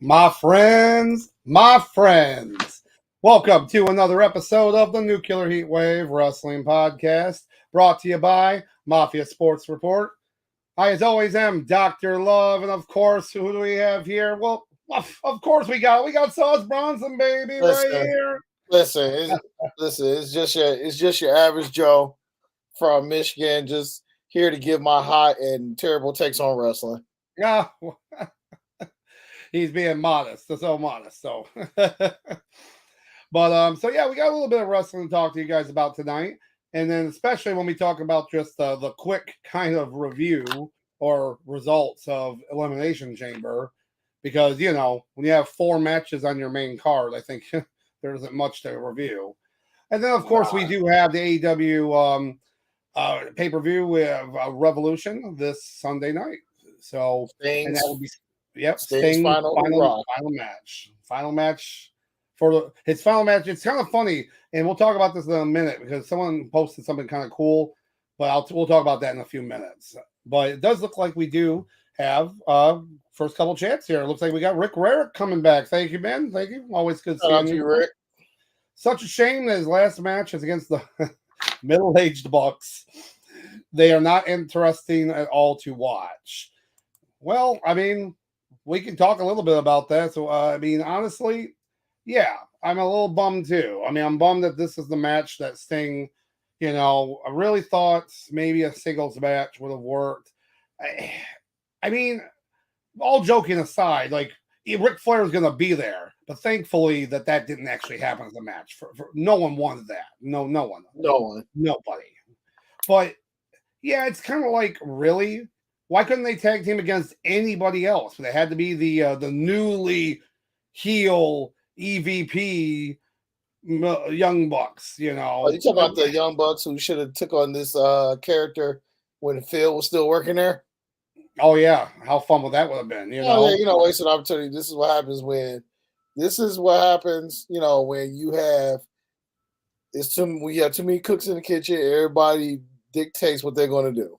My friends, welcome to another episode of the Nuclear Heat Wave Wrestling Podcast, brought to you by Mafia Sports Report. I, as always, am Dr. Love, and of course, who do we have here? Well, of course, we got Sauce Bronson, baby, right Listen, here. listen. It's just your average Joe from Michigan, just here to give my hot and terrible takes on wrestling. Yeah, he's being modest, so modest. So, so yeah, we got a little bit of wrestling to talk to you guys about tonight, and then especially when we talk about just the quick kind of review or results of Elimination Chamber, because when you have four matches on your main card, I think there isn't much to review. And then of course we Nah. do have the AEW pay per view with Revolution this Sunday night. So, and that Sting's will be Sting's Sting final hurrah. final match for his final match. It's kind of funny, and we'll talk about this in a minute because someone posted something kind of cool, but we'll talk about that in a few minutes. But it does look like we do have first couple chats here. It looks like we got Rick Rarick coming back. Thank you, Ben. Thank you. Always good Shout out seeing to you, you. Rick. Such a shame that his last match is against the middle-aged Bucks. They are not interesting at all to watch. Well, I mean, we can talk a little bit about that. So, honestly, yeah, I'm a little bummed too. I mean, I'm bummed that this is the match that Sting, I really thought maybe a singles match would have worked. I mean, all joking aside, like Ric Flair is going to be there, but thankfully that didn't actually happen as a match. For no one wanted that. No one, No one. nobody. But yeah, it's kind of like, really, why couldn't they tag team against anybody else? They had to be the newly heel EVP Young Bucks. Oh, you talk about the Young Bucks who should have took on this character when Phil was still working there. Oh yeah, how fun would that would have been? Wasted opportunity. This is what happens when you have we have too many cooks in the kitchen. Everybody dictates what they're going to do.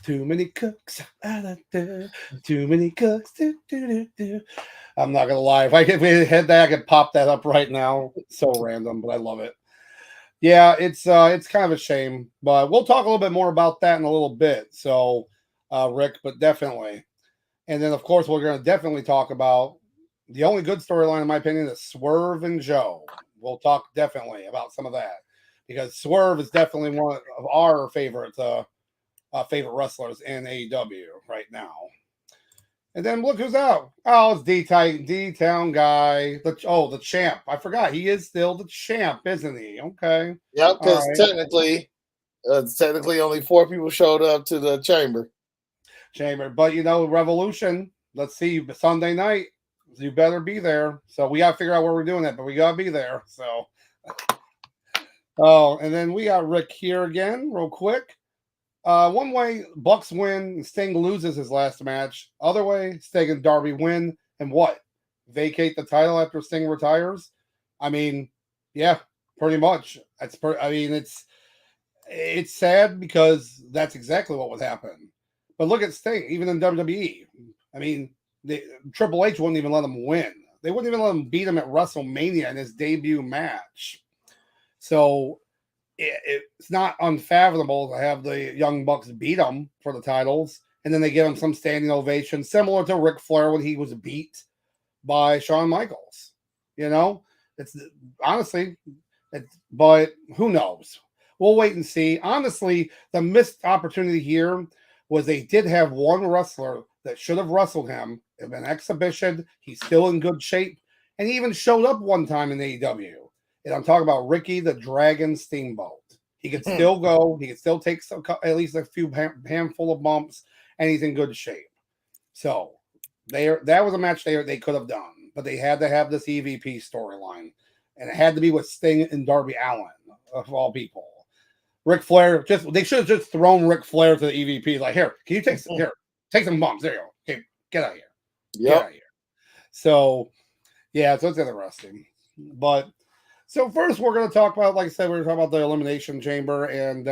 Too many cooks. Too many cooks. I'm not gonna lie. If we had that, I could pop that up right now. So random, but I love it. Yeah, it's kind of a shame, but we'll talk a little bit more about that in a little bit. So, Rick, but definitely, and then of course we're gonna definitely talk about the only good storyline, in my opinion, is Swerve and Joe. We'll talk definitely about some of that because Swerve is definitely one of our favorite wrestlers in AEW right now. And then look who's out. Oh, it's D-Town guy. The champ. I forgot. He is still the champ, isn't he? Okay. Yep, because right. technically only 4 people showed up to the chamber. But Revolution. Let's see, Sunday night. You better be there. So we gotta figure out where we're doing it, but we gotta be there. So and then we got Rick here again, real quick. One way, Bucks win, Sting loses his last match. Other way, Sting and Darby win, and what? Vacate the title after Sting retires? I mean, yeah, pretty much. It's sad because that's exactly what would happen. But look at Sting, even in WWE. I mean, Triple H wouldn't even let him win. They wouldn't even let him beat him at WrestleMania in his debut match. So it's not unfathomable to have the Young Bucks beat them for the titles, and then they give him some standing ovation, similar to Ric Flair when he was beat by Shawn Michaels. It's honestly, but who knows? We'll wait and see. Honestly, the missed opportunity here was they did have one wrestler that should have wrestled him in an exhibition. He's still in good shape, and he even showed up one time in AEW. And I'm talking about Ricky the Dragon Steamboat. He could still go. He could still take at least a few handful of bumps, and he's in good shape. So that was a match they could have done, but they had to have this EVP storyline, and it had to be with Sting and Darby Allin of all people. Ric Flair they should have just thrown Ric Flair to the EVP. Like, here, can you take some bumps? There you go. Okay, get out of here. Yep. Get out of here. So yeah, so it's interesting, but. So first, we're going to talk about, like I said, we're going to talk about the Elimination Chamber, and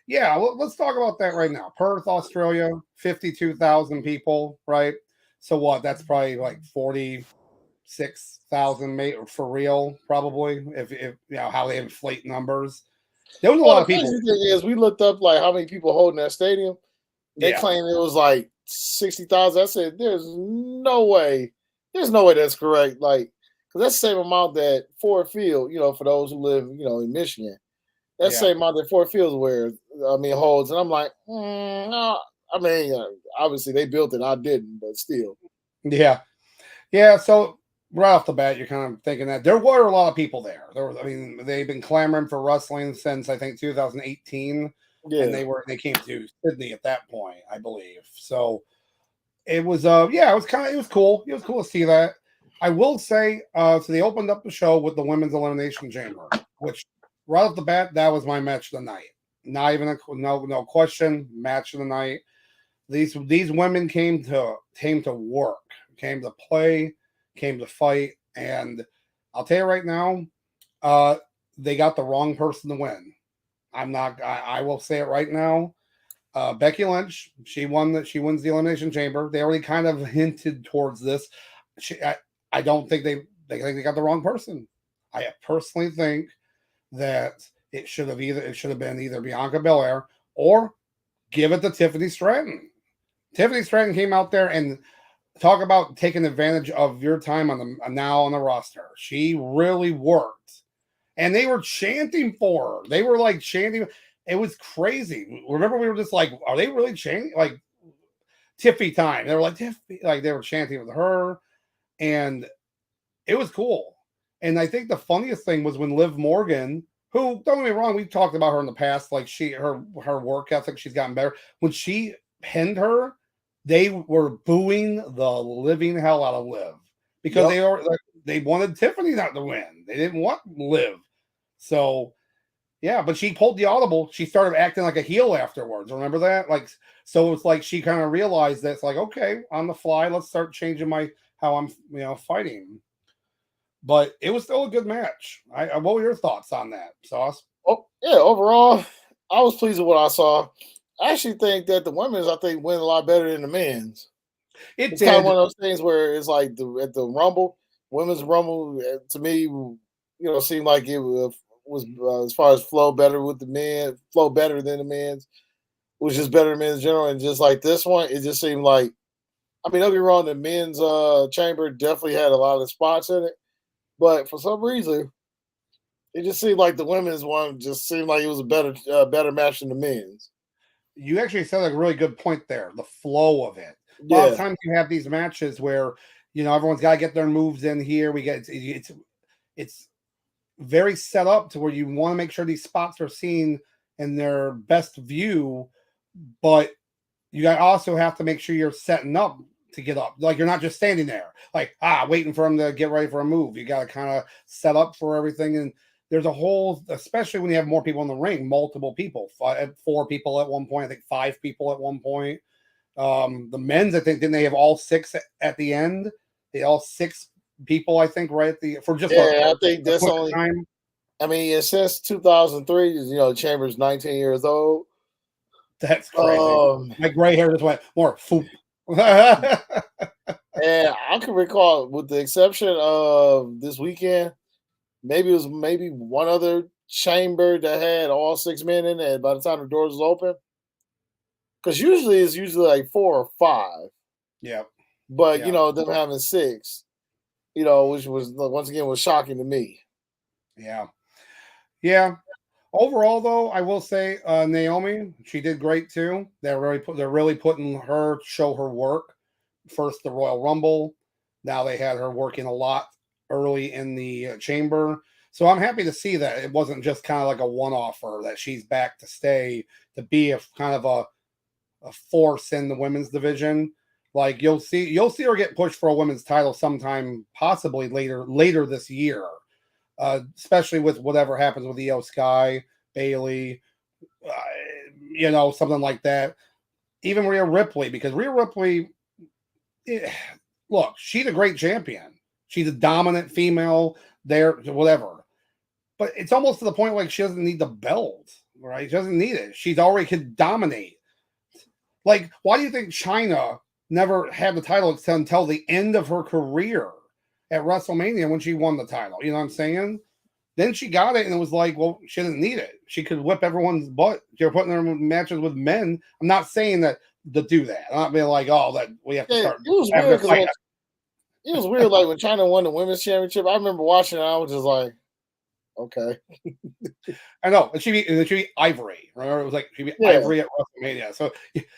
let's talk about that right now. Perth, Australia, 52,000 people, right? So what? That's probably like 46,000 for real, probably. If how they inflate numbers. There was a lot Well, of the people. crazy thing is, we looked up like how many people holding that stadium. They Yeah. claimed it was like 60,000. I said, "There's no way. There's no way that's correct." Like, because that's the same amount that Ford Field, for those who live, in Michigan, that's the Yeah. same amount that Ford Field holds. And I'm like, no. I mean, obviously they built it. I didn't, but still. Yeah. Yeah. So right off the bat, you're kind of thinking that there were a lot of people there. They've been clamoring for wrestling since I think 2018, and Yeah. they came to Sydney at that point, I believe. So it was it was cool. It was cool to see that. I will say, so they opened up the show with the women's elimination chamber, which right off the bat, that was my match of the night. Not even no question, match of the night. These women came to work, came to play, came to fight, and I'll tell you right now, they got the wrong person to win. I will say it right now. Becky Lynch, she wins the Elimination Chamber. They already kind of hinted towards this. I don't think they think they got the wrong person. I personally think that it should have been either Bianca Belair or give it to Tiffany Stratton. Tiffany Stratton came out there and talk about taking advantage of your time now on the roster. She really worked, and they were chanting for her. They were like chanting. It was crazy. Remember, we were just like, "Are they really chanting like Tiffy time?" They were like Tiffy, like they were chanting with her, and it was cool. And I think the funniest thing was when Liv Morgan, who don't get me wrong, we've talked about her in the past, like her work ethic, she's gotten better. When she pinned her, they were booing the living hell out of Liv because they wanted Tiffany not to win. They didn't want Liv. So yeah, but she pulled the audible. She started acting like a heel afterwards. Remember that? Like, so it's like she kind of realized that it's like, okay, on the fly, let's start changing how I'm fighting. But it was still a good match. What were your thoughts on that, Sauce? Oh yeah, overall, I was pleased with what I saw. I actually think that the women's, win a lot better than the men's. It It's kind of did. one of those things where it's like at the Rumble, women's Rumble, to me, seemed like it was as far as flow better with the men, flow better than the men's, was just better than men's in general. And just like this one, it just seemed like, I mean, don't get me wrong, the men's chamber definitely had a lot of spots in it, but for some reason, it just seemed like the women's one just seemed like it was a better match than the men's. You actually said a really good point there. The flow of it. A lot of Yeah. times you have these matches where everyone's got to get their moves in here. It's very set up to where you want to make sure these spots are seen in their best view, but you also have to make sure you're setting up to get up. Like you're not just standing there, like waiting for them to get ready for a move. You got to kind of set up for everything. And there's a whole, especially when you have more people in the ring, multiple people, 4 people at one point, I think 5 people at one point. The men's, I think, didn't they have all 6 at the end? They all 6 people, I think, right at the for just I think a that's quick only. time. I mean, since 2003, the Chamber's 19 years old. That's crazy. My gray hair just went more. Foop. And I can recall, with the exception of this weekend, maybe it was one other chamber that had all 6 men in it by the time the doors was open. Because usually it's like 4 or 5. Yeah. But them having 6, which was once again was shocking to me. Yeah. Yeah. Overall, though, I will say Naomi, she did great too. They're really putting her show her work. First, the Royal Rumble. Now they had her working a lot early in the chamber. So I'm happy to see that it wasn't just kind of like a one-offer, that she's back to stay to be a kind of a force in the women's division. Like you'll see her get pushed for a women's title sometime, possibly later this year. Especially with whatever happens with Io Sky, Bailey, something like that. Even Rhea Ripley, because Rhea Ripley, look, she's a great champion. She's a dominant female there, whatever. But it's almost to the point like she doesn't need the belt, right? She doesn't need it. She's already could dominate. Like, why do you think China never had the title until the end of her career at WrestleMania when she won the title. You know what I'm saying? Then she got it, and it was like, well, she didn't need it. She could whip everyone's butt. You're putting her in matches with men. I'm not saying that to do that. I'm not being like, oh, that we have to start. It was weird because it was weird. Like when China won the women's championship, I remember watching it. I was just like, okay. I know. It should be Ivory. Remember, it was like she'd be Ivory at WrestleMania. So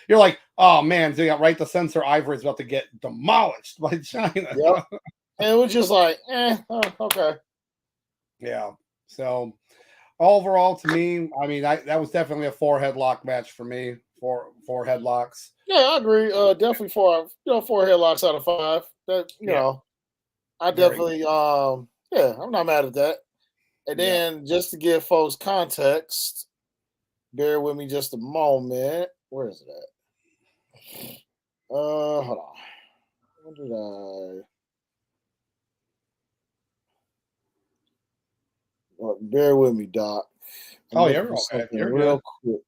you're like, oh man, so you got right to censor Ivory is about to get demolished by China. Yep. And it was just like, okay. Yeah. So overall, to me, I mean, that was definitely a 4 headlock match for me. Four headlocks. Yeah, I agree. Definitely 4 headlocks out of 5. That you know, I definitely I'm not mad at that. And then just to give folks context, bear with me just a moment. Where is it at? Hold on. When did I? Bear with me, Doc. You're okay. You're real quick.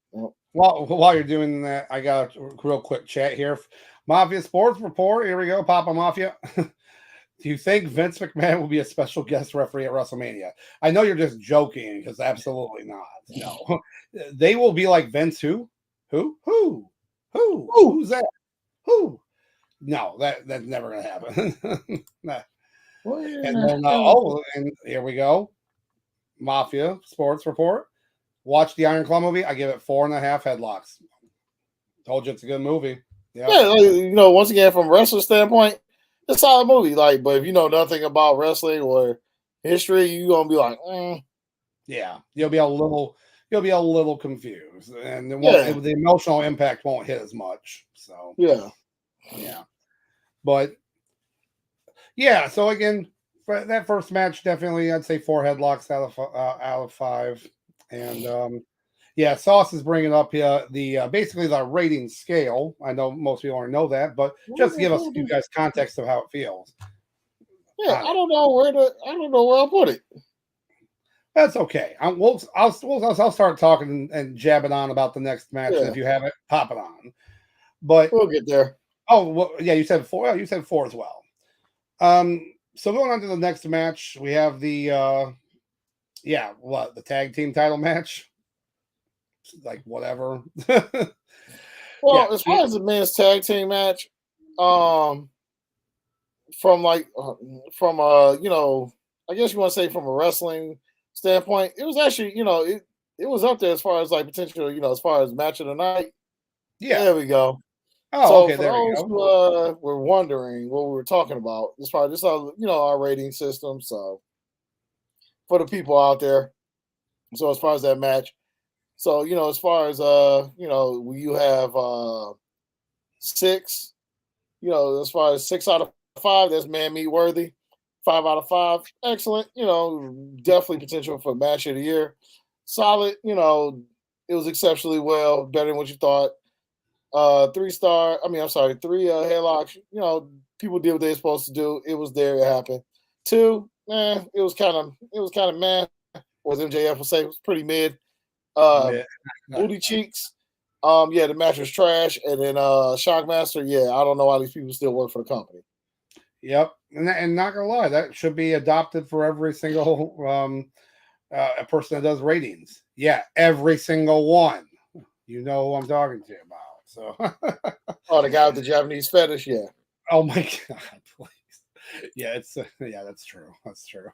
While you're doing that, I got a real quick chat here. Mafia Sports Report. Here we go, Papa Mafia. Do you think Vince McMahon will be a special guest referee at WrestleMania? I know you're just joking, because absolutely not. No, they will be like Vince. Who's that? Who? No, that's never gonna happen. Nah. And then and here we go. Mafia Sports Report. Watch the Iron Claw movie. I give it 4.5 headlocks. Told you it's a good movie. Yeah, once again, from a wrestler standpoint, it's a solid movie. Like, but if you know nothing about wrestling or history, you're gonna be like, yeah, you'll be a little confused, and the emotional impact won't hit as much. So yeah. But yeah, so again, for that first match, definitely I'd say 4 headlocks out of 5. And Sauce is bringing up the basically the rating scale. I know most people already know that, but just to give us you guys context of how it feels. Yeah, I don't know where I'll put it. That's okay. I'll start talking and jabbing on about the next match. And if you have it, pop it on. But we'll get there. Oh, well, yeah, you said 4. You said 4 as well. So going on to the next match, we have the tag team title match. Like whatever. Well, as far as the men's tag team match, I guess you want to say from a wrestling standpoint, it was actually, it was up there as far as like potential, as far as match of the night. Yeah. There we go. Oh, so okay. For there those who were wondering what we were talking about, as far as this, our rating system. So for the people out there, so as far as that match, so as far as you have 6, as far as 6 out of 5, that's man meat worthy. 5 out of 5, excellent. Definitely potential for match of the year. Solid. It was exceptionally well, better than what you thought. 3-star. 3 headlocks. People did what they were supposed to do. It was there. It happened. 2, it was kind of meh. Or as MJF would say, it was pretty mid. Booty cheeks. The match was trash. And then Shockmaster. I don't know why these people still work for the company. Yep, and not gonna lie, that should be adopted for every single a person that does ratings. Yeah, every single one. You know who I'm talking to about. So, the guy with the Japanese fetish, yeah. Oh my God, please. Yeah, that's true. That's true.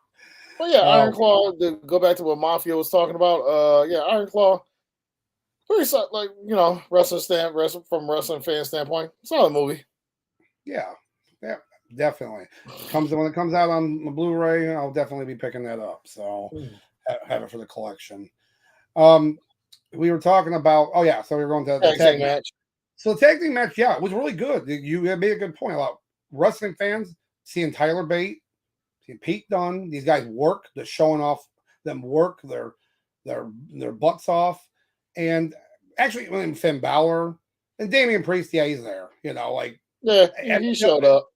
Well, yeah, Iron Claw. To go back to what Mafia was talking about. Iron Claw. Pretty like from a wrestling fan standpoint, solid movie. Yeah, definitely. When it comes out on Blu-ray, I'll definitely be picking that up. So have it for the collection. We were talking about. Oh yeah, so we were going to the tag match. So the tag team match, it was really good. You made a good point about wrestling fans seeing Tyler Bate, seeing Pete Dunne. These guys work. They're showing off them work their butts off. And actually, when Finn Balor and Damian Priest, he's there. He showed up.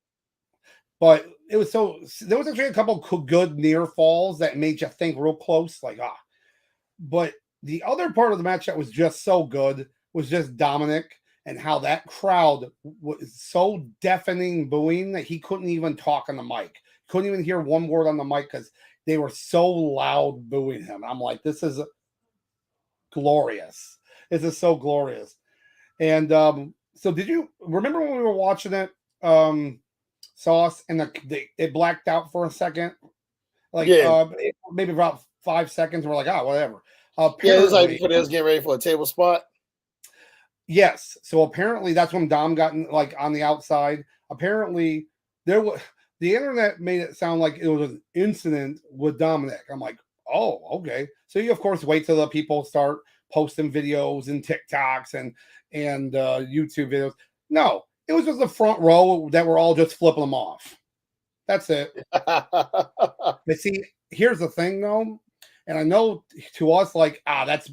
But there was actually a couple good near falls that made you think real close, But the other part of the match that was just so good was just Dominic and how that crowd was so deafening booing that he couldn't even talk on the mic. Couldn't even hear one word on the mic because they were so loud booing him. I'm like, this is glorious. This is so glorious. And so did you remember when we were watching it, Sauce, and it blacked out for a second? Like maybe about 5 seconds. We're like, whatever. It's like they was getting ready for a table spot. Yes. So apparently that's when Dom got like on the outside. Apparently there was the internet made it sound like it was an incident with Dominic. I'm like, oh, okay. So you of course wait till the people start posting videos and TikToks and YouTube videos. No, it was just the front row that were all just flipping them off. That's it. But see, here's the thing though, and I know to us like that's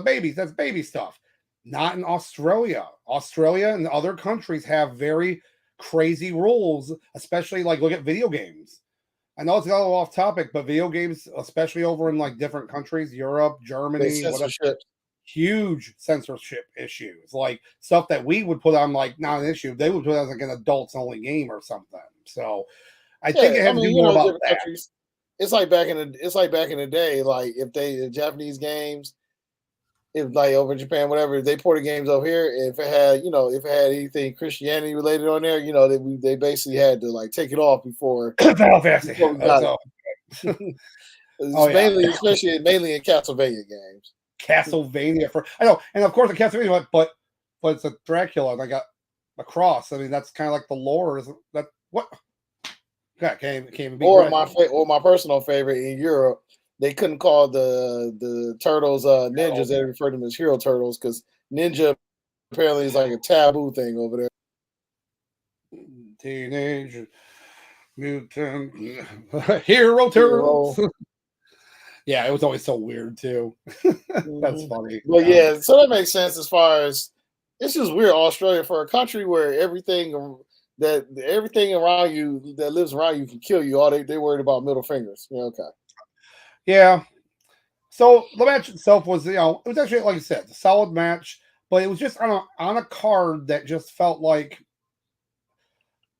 baby stuff. Not in Australia. Australia and other countries have very crazy rules, especially like look at video games. I know it's a little off topic, but video games, especially over in like different countries, Europe, Germany, whatever, huge censorship issues. Like stuff that we would put on like not an issue, they would put on like an adults only game or something. So I think it has to do more about that. Countries, it's like back in the day, like if the Japanese games, if like over in Japan, whatever, if they ported games over here, if it had anything Christianity related on there, they basically had to like take it off before. Mainly in Castlevania games. Castlevania I know, and of course the Castlevania, but it's a Dracula, and I got a cross. I mean, that's kind of like the lore. Isn't that what? God, can't even be. Or my personal favorite in Europe. They couldn't call the turtles ninjas. They referred to them as hero turtles because ninja apparently is like a taboo thing over there. Teenage Mutant Hero Turtles. Yeah, it was always so weird too. That's funny. Well, yeah, so that makes sense as far as it's just weird. Australia, for a country where everything around you that lives around you can kill you, all they worried about middle fingers. Okay. Yeah. So the match itself was, it was actually, like I said, a solid match, but it was just on a card that just felt like,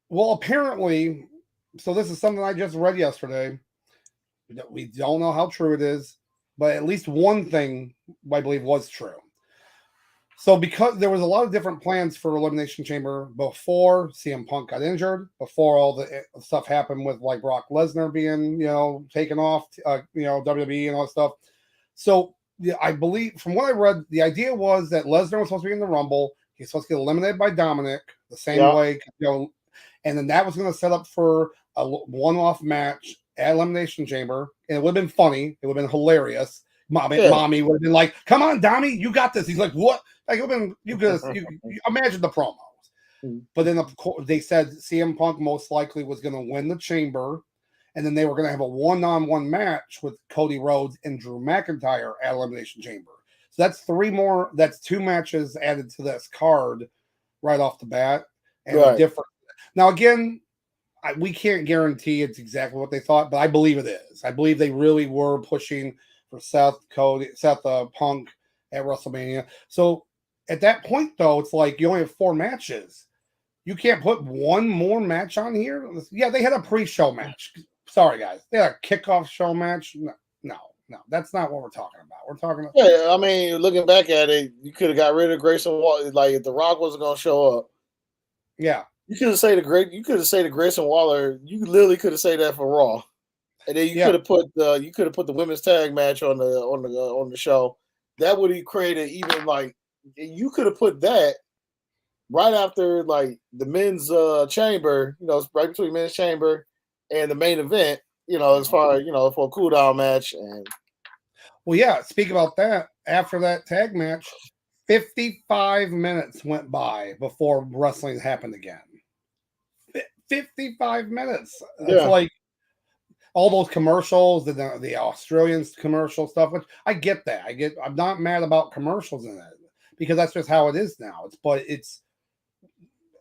well, apparently, so this is something I just read yesterday. We don't know how true it is, but at least one thing I believe was true. So because there was a lot of different plans for Elimination Chamber before CM Punk got injured, before all the stuff happened with like Brock Lesnar being, taken off, WWE and all that stuff. So I believe from what I read, the idea was that Lesnar was supposed to be in the Rumble. He's supposed to get eliminated by Dominic the same way, and then that was going to set up for a one-off match at Elimination Chamber. And it would have been funny. It would have been hilarious. Mommy would have been like, "Come on, Dommy, you got this." He's like, "What?" Like, you imagine the promos. But then, of course, they said CM Punk most likely was going to win the Chamber, and then they were going to have a one-on-one match with Cody Rhodes and Drew McIntyre at Elimination Chamber. So that's that's 2 matches added to this card right off the bat, and different. Now, again, we can't guarantee it's exactly what they thought, but I believe it is. I believe they really were pushing for Seth Punk at WrestleMania. So at that point, though, it's like you only have 4 matches. You can't put one more match on here. Yeah, they had a pre-show match. Sorry, guys. They had a kickoff show match. No, that's not what we're talking about. We're talking about. Yeah, I mean, looking back at it, you could have got rid of Grayson Waller. Like if The Rock wasn't going to show up. Yeah. You could have said to Grayson Waller. You literally could have said that for Raw. And then you could have put the women's tag match on the show. That would have created even like you could have put that right after like the men's chamber, right between men's chamber and the main event, as far as for a cool down match. And well, yeah, speak about that. After that tag match, 55 minutes went by before wrestling happened again. 55 minutes. It's like all those commercials, the Australians commercial stuff, which I get that. I'm not mad about commercials in it because that's just how it is now.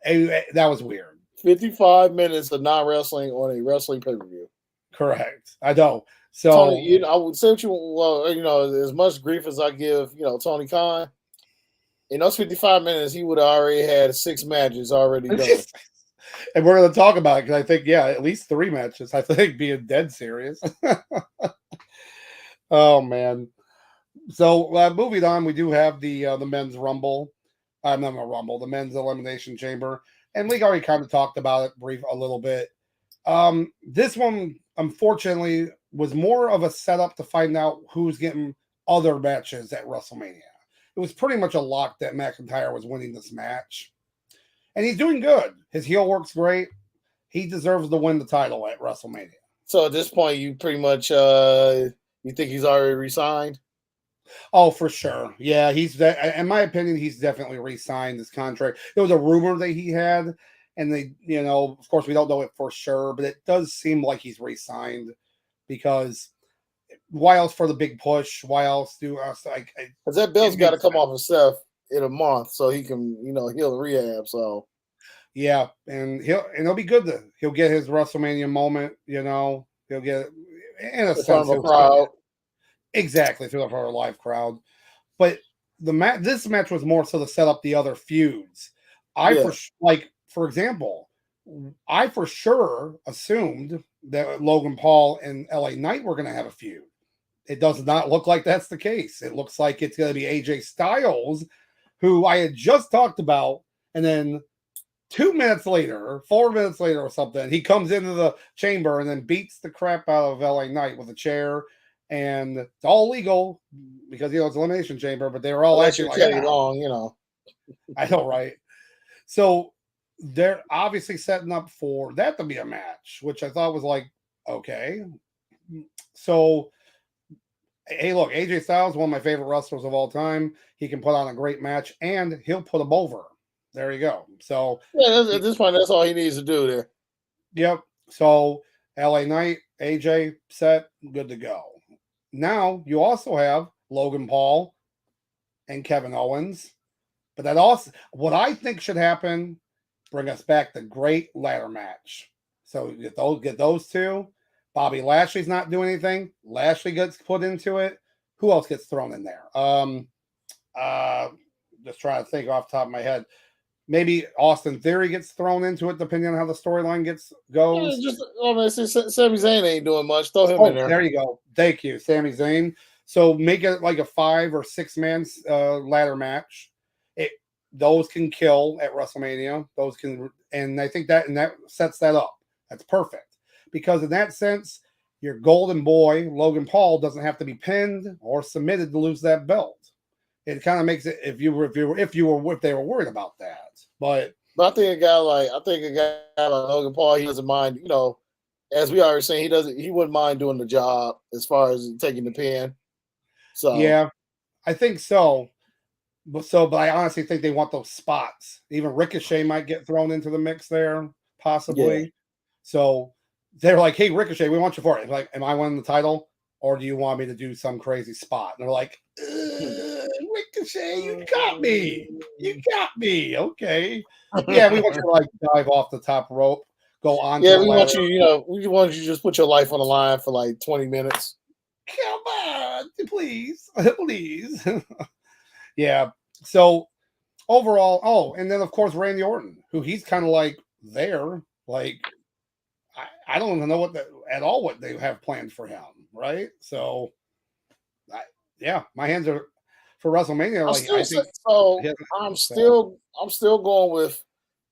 That was weird. 55 minutes of non-wrestling on a wrestling pay-per-view. Correct. I know. So Tony, I would say as much grief as I give, Tony Khan, in those 55 minutes, he would have already had 6 matches already done. And we're going to talk about it because I think, at least 3 matches. I think being dead serious. Oh man. So moving on, we do have the men's rumble. Not a rumble, the men's elimination chamber, and we already kind of talked about it a little bit. This one, unfortunately, was more of a setup to find out who's getting other matches at WrestleMania. It was pretty much a lock that McIntyre was winning this match, and he's doing good. His heel works great. He deserves to win the title at WrestleMania. So at this point, you pretty much you think he's already resigned? Oh, for sure. Yeah, in my opinion, he's definitely re-signed his contract. There was a rumor that he had, and they, of course, we don't know it for sure, but it does seem like he's re-signed because why else for the big push? Why else do us like? Because that belt's got to come off himself in a month so he can, heal rehab. So yeah, and he'll be good. He'll get his WrestleMania moment. He'll get in a sense. Crowd. Exactly, through for a live crowd. But this match was more so to set up the other feuds. For example, I for sure assumed that Logan Paul and LA Knight were going to have a feud. It does not look like that's the case. It looks like it's going to be AJ Styles, who I had just talked about, and then 4 minutes later or something, he comes into the chamber and then beats the crap out of LA Knight with a chair. And it's all legal because it's Elimination Chamber, but they were all acting like long, I know, right? So they're obviously setting up for that to be a match, which I thought was like, okay. So, hey, look, AJ Styles, one of my favorite wrestlers of all time. He can put on a great match, and he'll put them over. There you go. So at this point, that's all he needs to do there. Yep. So LA Knight, AJ set, good to go. Now you also have Logan Paul and Kevin Owens, but that also what I think should happen, bring us back the great ladder match. So get those two. Bobby Lashley's not doing anything. Lashley gets put into it. Who else gets thrown in there? Just trying to think off the top of my head. Maybe Austin Theory gets thrown into it, depending on how the storyline goes. Sami Zayn ain't doing much. Throw him in there. There you go. Thank you, Sami Zayn. So make it like a 5 or 6 man ladder match. Those can kill at WrestleMania. And I think that sets that up. That's perfect because in that sense, your golden boy Logan Paul doesn't have to be pinned or submitted to lose that belt. It kind of makes it if they were worried about that. But I think a guy like Logan Paul, he doesn't mind. As we already saying, he wouldn't mind doing the job as far as taking the pin. So yeah, I think so. But I honestly think they want those spots. Even Ricochet might get thrown into the mix there, possibly. Yeah. So they're like, "Hey, Ricochet, we want you for it." Like, am I winning the title, or do you want me to do some crazy spot? And they're like, Ricochet, you got me. Okay. Yeah, we want you to like dive off the top rope, go on. Yeah, we want you. We want you to just put your life on the line for like 20 minutes. Come on, please. Yeah. So overall, and then of course Randy Orton, who he's kind of like there, like I don't even know what they have planned for him, right? So, my hands are for WrestleMania. I'm still going with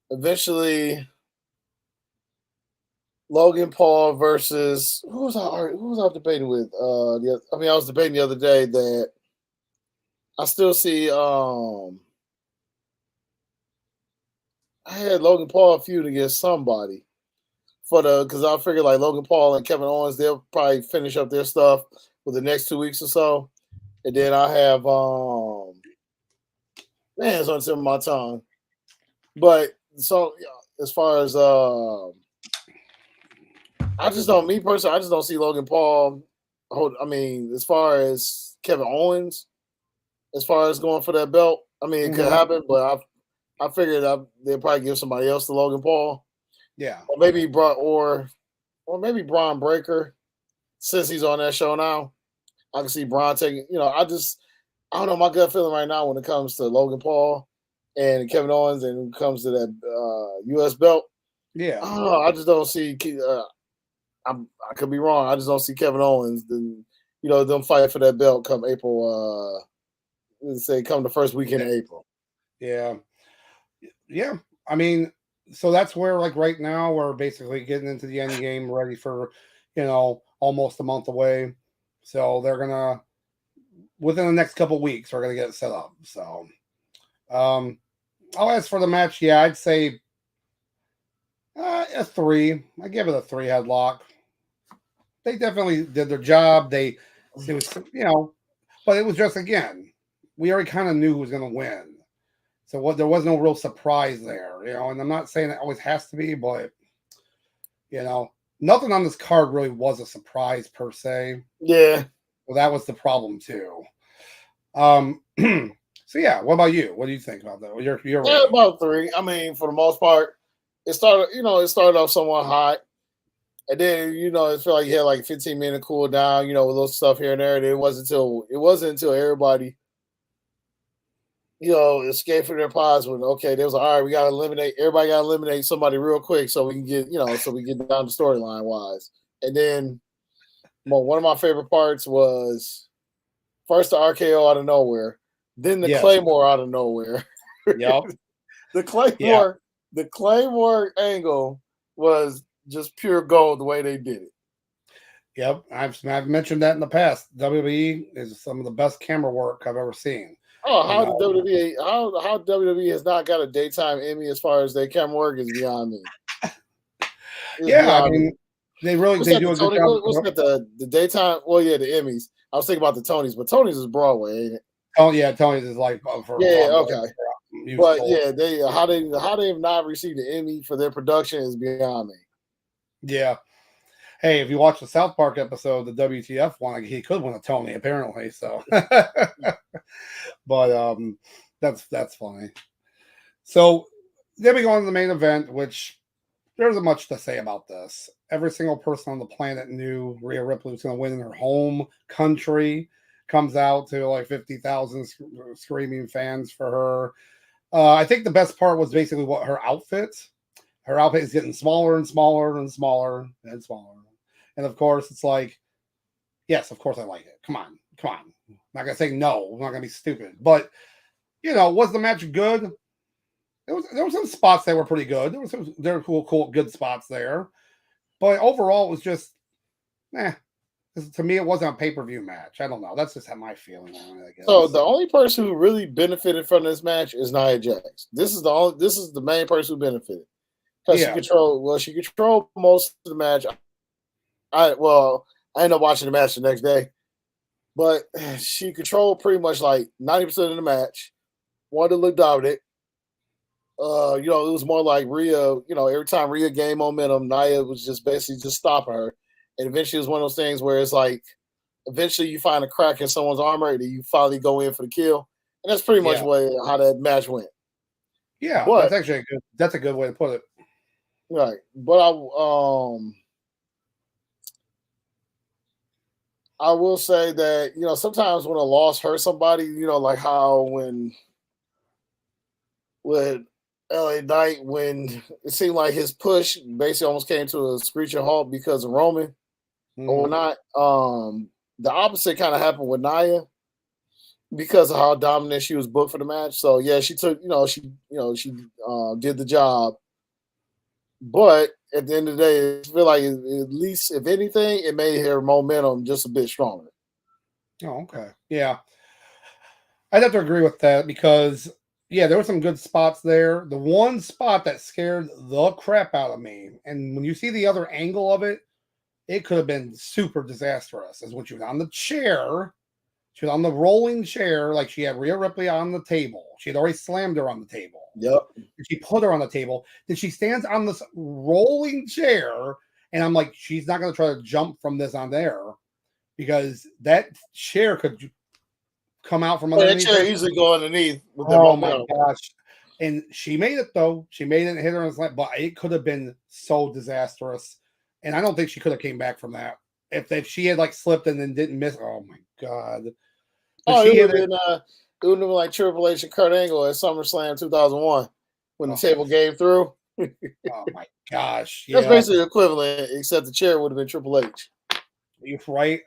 eventually Logan Paul versus who was I debating with? I was debating the other day that I still see. I had Logan Paul feud against somebody because I figured like Logan Paul and Kevin Owens, they'll probably finish up their stuff for the next 2 weeks or so, and then I have it's on the tip of my tongue, but so as far as I just don't see Logan Paul. As far as Kevin Owens, as far as going for that belt, it could happen, but I figured they'll probably give somebody else to Logan Paul. Yeah, or maybe Braun Breaker, since he's on that show now. I can see Braun taking. I I don't know, my gut feeling right now when it comes to Logan Paul and Kevin Owens and when it comes to that US belt. Yeah. I don't know. I just don't see. I could be wrong. I just don't see Kevin Owens. Them fight for that belt come April. Let's say come the first weekend of April. Yeah. Yeah. I mean, so that's where, like, right now we're basically getting into the end game, ready for, almost a month away. So they're gonna, within the next couple weeks, we're gonna get it set up. So, as for the match, yeah, I'd say a 3. I give it a 3 headlock. They definitely did their job. It was, but it was just, again, we already kind of knew who was going to win. So there was no real surprise there, and I'm not saying it always has to be, but, nothing on this card really was a surprise per se. Yeah. Well, that was the problem too. So yeah, what about you? What do you think about that? You're About 3. I mean, for the most part, it started off somewhat hot. And then, it felt like you had like 15-minute cool down, with little stuff here and there. And it wasn't until everybody, escaped from their pods when, okay, there was all right, everybody got to eliminate somebody real quick so we can get, so we get down the storyline wise. And then one of my favorite parts was first the RKO out of nowhere, then the Claymore out of nowhere. Yep. The Claymore angle was just pure gold the way they did it. Yep, I've mentioned that in the past. WWE is some of the best camera work I've ever seen. Oh, how WWE has not got a daytime Emmy as far as their camera work is beyond me. I mean, they do a good job. What's that, the daytime? Well, yeah, the Emmys. I was thinking about the Tonys, but Tonys is Broadway, ain't it? Oh yeah, Tony's is like for okay. But yeah, how they have not received an Emmy for their production is beyond me. Yeah. Hey, if you watch the South Park episode, the WTF one, he could win a Tony apparently. So, but that's funny. So then we go on to the main event, which there isn't much to say about this. Every single person on the planet knew Rhea Ripley was going to win in her home country. Comes out to like 50,000 screaming fans for her. I think the best part was basically what her outfit. Her outfit is getting smaller and smaller and smaller and smaller. And of course, it's like, yes, of course I like it. Come on. I'm not going to say no. I'm not going to be stupid. But, was the match good? There were some spots that were pretty good. There were cool, good spots there. But overall, it was just, to me, it wasn't a pay-per-view match. I don't know. That's just my feeling on it, I guess. So the only person who really benefited from this match is Nia Jax. This is the main person who benefited. Because she controlled most of the match. I ended up watching the match the next day. But she controlled pretty much like 90% of the match. Wanted to look dominant. It was more like Rhea, every time Rhea gained momentum, Nia was just basically just stopping her. And eventually it was one of those things where it's like, eventually you find a crack in someone's armor and you finally go in for the kill. And that's pretty much how that match went. Yeah, but, that's a good way to put it. Right. But I will say that, sometimes when a loss hurts somebody, like how when LA Knight, when it seemed like his push basically almost came to a screeching halt because of Roman or not. The opposite kind of happened with Nia because of how dominant she was booked for the match. So yeah, she took, she did the job. But at the end of the day, I feel like at least, if anything, it made her momentum just a bit stronger. Oh, okay. Yeah. I'd have to agree with that because, there were some good spots there. The one spot that scared the crap out of me, and when you see the other angle of it, it could have been super disastrous, is when she was on the chair. She was on the rolling chair, like she had Rhea Ripley on the table. She had already slammed her on the table. Yep. She put her on the table. Then she stands on this rolling chair, and I'm like, she's not going to try to jump from this on there because that chair could come out from underneath. That chair easily go underneath. Oh my gosh. And she made it, though. She made it and hit her in the slant, but it could have been so disastrous. And I don't think she could have came back from that. If she had like slipped and then didn't miss, oh my God. But Oh, she it hit would it. have been like Triple H and Kurt Angle at SummerSlam 2001 when the table came through. Oh my gosh. That's Yeah. basically the equivalent, except the chair would have been Triple H. You're right.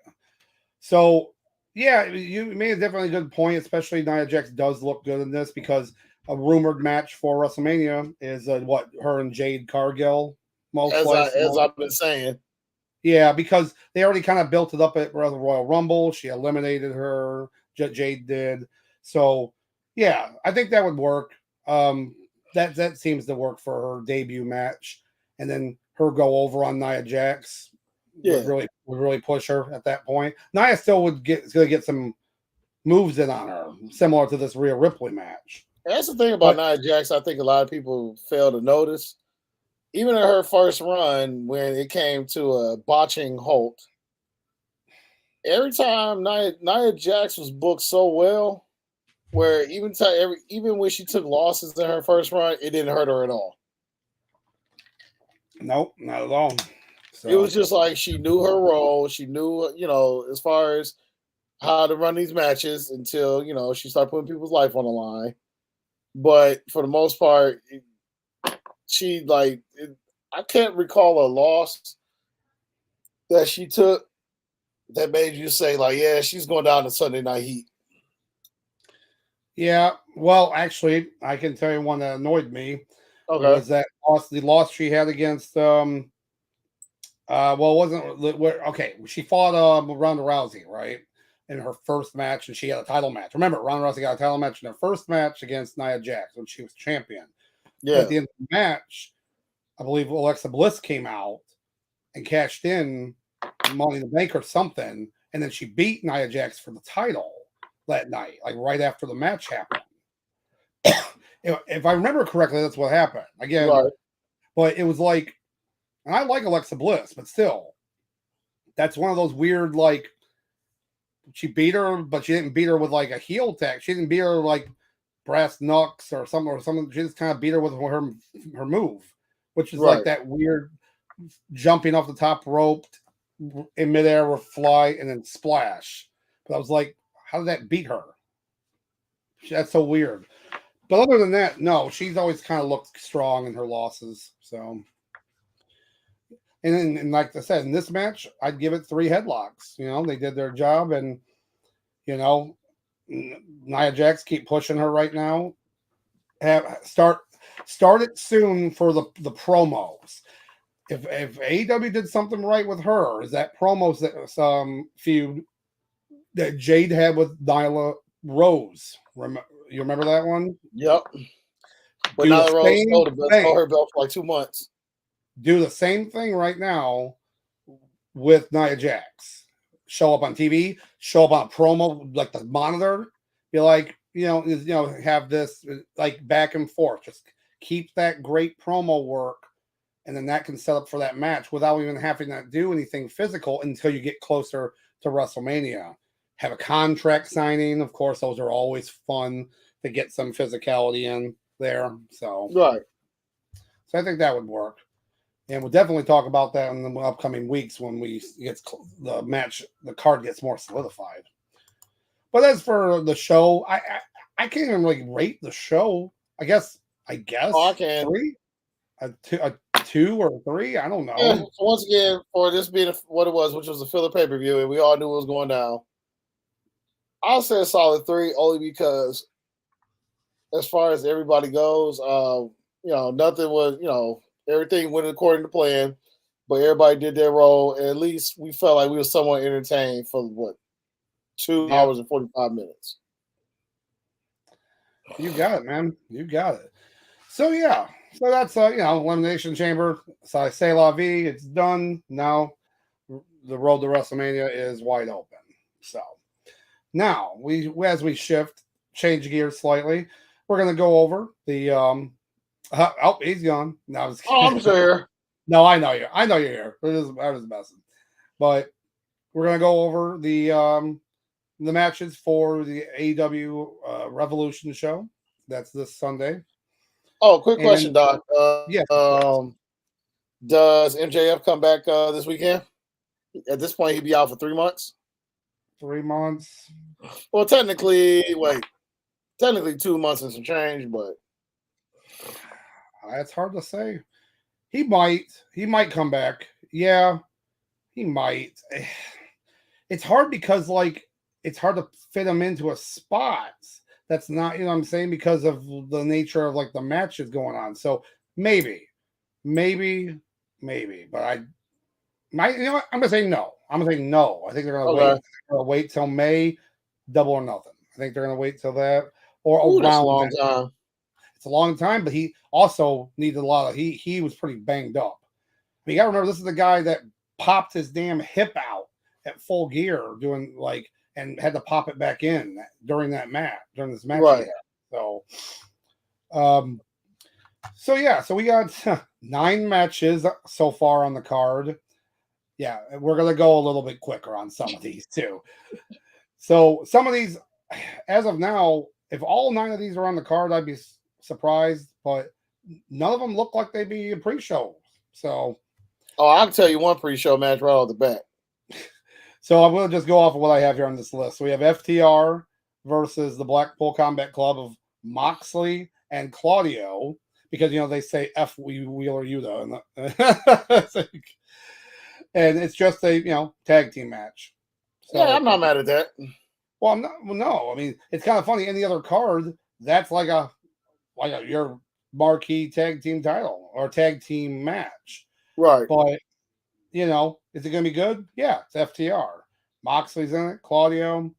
So yeah, you made a definitely good point, especially Nia Jax does look good in this because a rumored match for WrestleMania is what her and Jade Cargill most likely. As I've been saying. Yeah, because they already kind of built it up at Royal Rumble. She eliminated her. Jade did. So yeah, I think that would work. That seems to work for her debut match, and then her go over on Nia Jax would really push her at that point. Nia still would get some moves in on her, similar to this Rhea Ripley match. And that's the thing about Nia Jax. I think a lot of people fail to notice. Even in her first run, when it came to a botching Holt, every time Nia Jax was booked so well, where even when she took losses in her first run, it didn't hurt her at all. Nope, not at all. So. It was just like she knew her role. She knew, as far as how to run these matches until, she started putting people's life on the line. But for the most part, I can't recall a loss that she took that made you say, like, yeah, she's going down to Sunday Night Heat. Yeah, well, actually, I can tell you one that annoyed me. Okay. Was that the loss she had against she fought Ronda Rousey, right? In her first match, and she had a title match. Remember, Ronda Rousey got a title match in her first match against Nia Jax when she was champion. Yeah. At the end of the match, I believe Alexa Bliss came out and cashed in Money in the Bank or something, and then she beat Nia Jax for the title that night, like right after the match happened. If I remember correctly, that's what happened. Again, right. But it was like, and I like Alexa Bliss, but still, that's one of those weird, like, she beat her, but she didn't beat her with like a heel tag. She didn't beat her like brass knucks or something. She just kind of beat her with her move, which is like that weird jumping off the top rope in midair with fly and then splash. But I was like, how did that beat her? That's so weird. But other than that, no, she's always kind of looked strong in her losses. So, and like I said, in this match, I'd give it 3 headlocks. They did their job, and Nia Jax keep pushing her right now. Start it soon for the promos. If AEW did something right with her, is that promos that feud that Jade had with Nyla Rose. You remember that one? Yep. But Nyla Rose hold her belt for like 2 months. Do the same thing right now with Nia Jax. Show up on TV, show up on a promo, like the monitor. Be like, have this like back and forth. Just keep that great promo work, and then that can set up for that match without even having to do anything physical until you get closer to WrestleMania. Have a contract signing. Of course, those are always fun to get some physicality in there. So I think that would work. And we'll definitely talk about that in the upcoming weeks when the card gets more solidified. But as for the show, I can't even really rate the show. I guess I can. 3? A 2 or 3? I don't know. Yeah, so once again, for this being what it was, which was a filler pay-per-view, and we all knew it was going down, I'll say a solid 3, only because as far as everybody goes, nothing was, everything went according to plan, but everybody did their role, and at least we felt like we were somewhat entertained for 2 hours and 45 minutes. You got it, man. You got it. So yeah, so that's Elimination Chamber. So I say la vie. It's done now. The road to WrestleMania is wide open. So now as we change gears slightly, we're gonna go over the he's gone. No, I'm here. No, I know you're here. I was messing. But we're gonna go over the matches for the AEW Revolution show. That's this Sunday. Oh, quick question, Doc. Yeah. Does MJF come back this weekend? At this point, he'd be out for 3 months. 3 months. Well, technically 2 months and some change, but That's hard to say. He might come back. Yeah, he might. It's hard because it's hard to fit him into a spot that's not, you know what I'm saying, because of the nature of the matches going on. So maybe, but you know what? I'm gonna say no. I'm gonna say no. I think they're gonna wait. They're gonna wait till May, Double or Nothing. I think they're gonna wait till that or Ooh, that's a around long that. time. It's a long time, but he also needed a lot of. He was pretty banged up. But you gotta remember, this is the guy that popped his damn hip out at Full Gear doing and had to pop it back in during this match. Right. So yeah, so we got 9 matches so far on the card. Yeah, we're gonna go a little bit quicker on some of these too. So some of these, as of now, if all 9 of these are on the card, I'd be surprised, but none of them look like they'd be a pre-show. So, I'll tell you one pre-show match right off the bat. So I'm going to just go off of what I have here on this list. So we have FTR versus the Blackpool Combat Club of Moxley and Claudio, because they say F Wheeler Yuta, and it's just a tag team match. So, yeah, I'm not mad at that. Well, I'm not. Well, no, I mean it's kind of funny. Any other card, that's like your marquee tag team title or tag team match, right? But is it going to be good? Yeah, it's FTR. Moxley's in it. Claudio.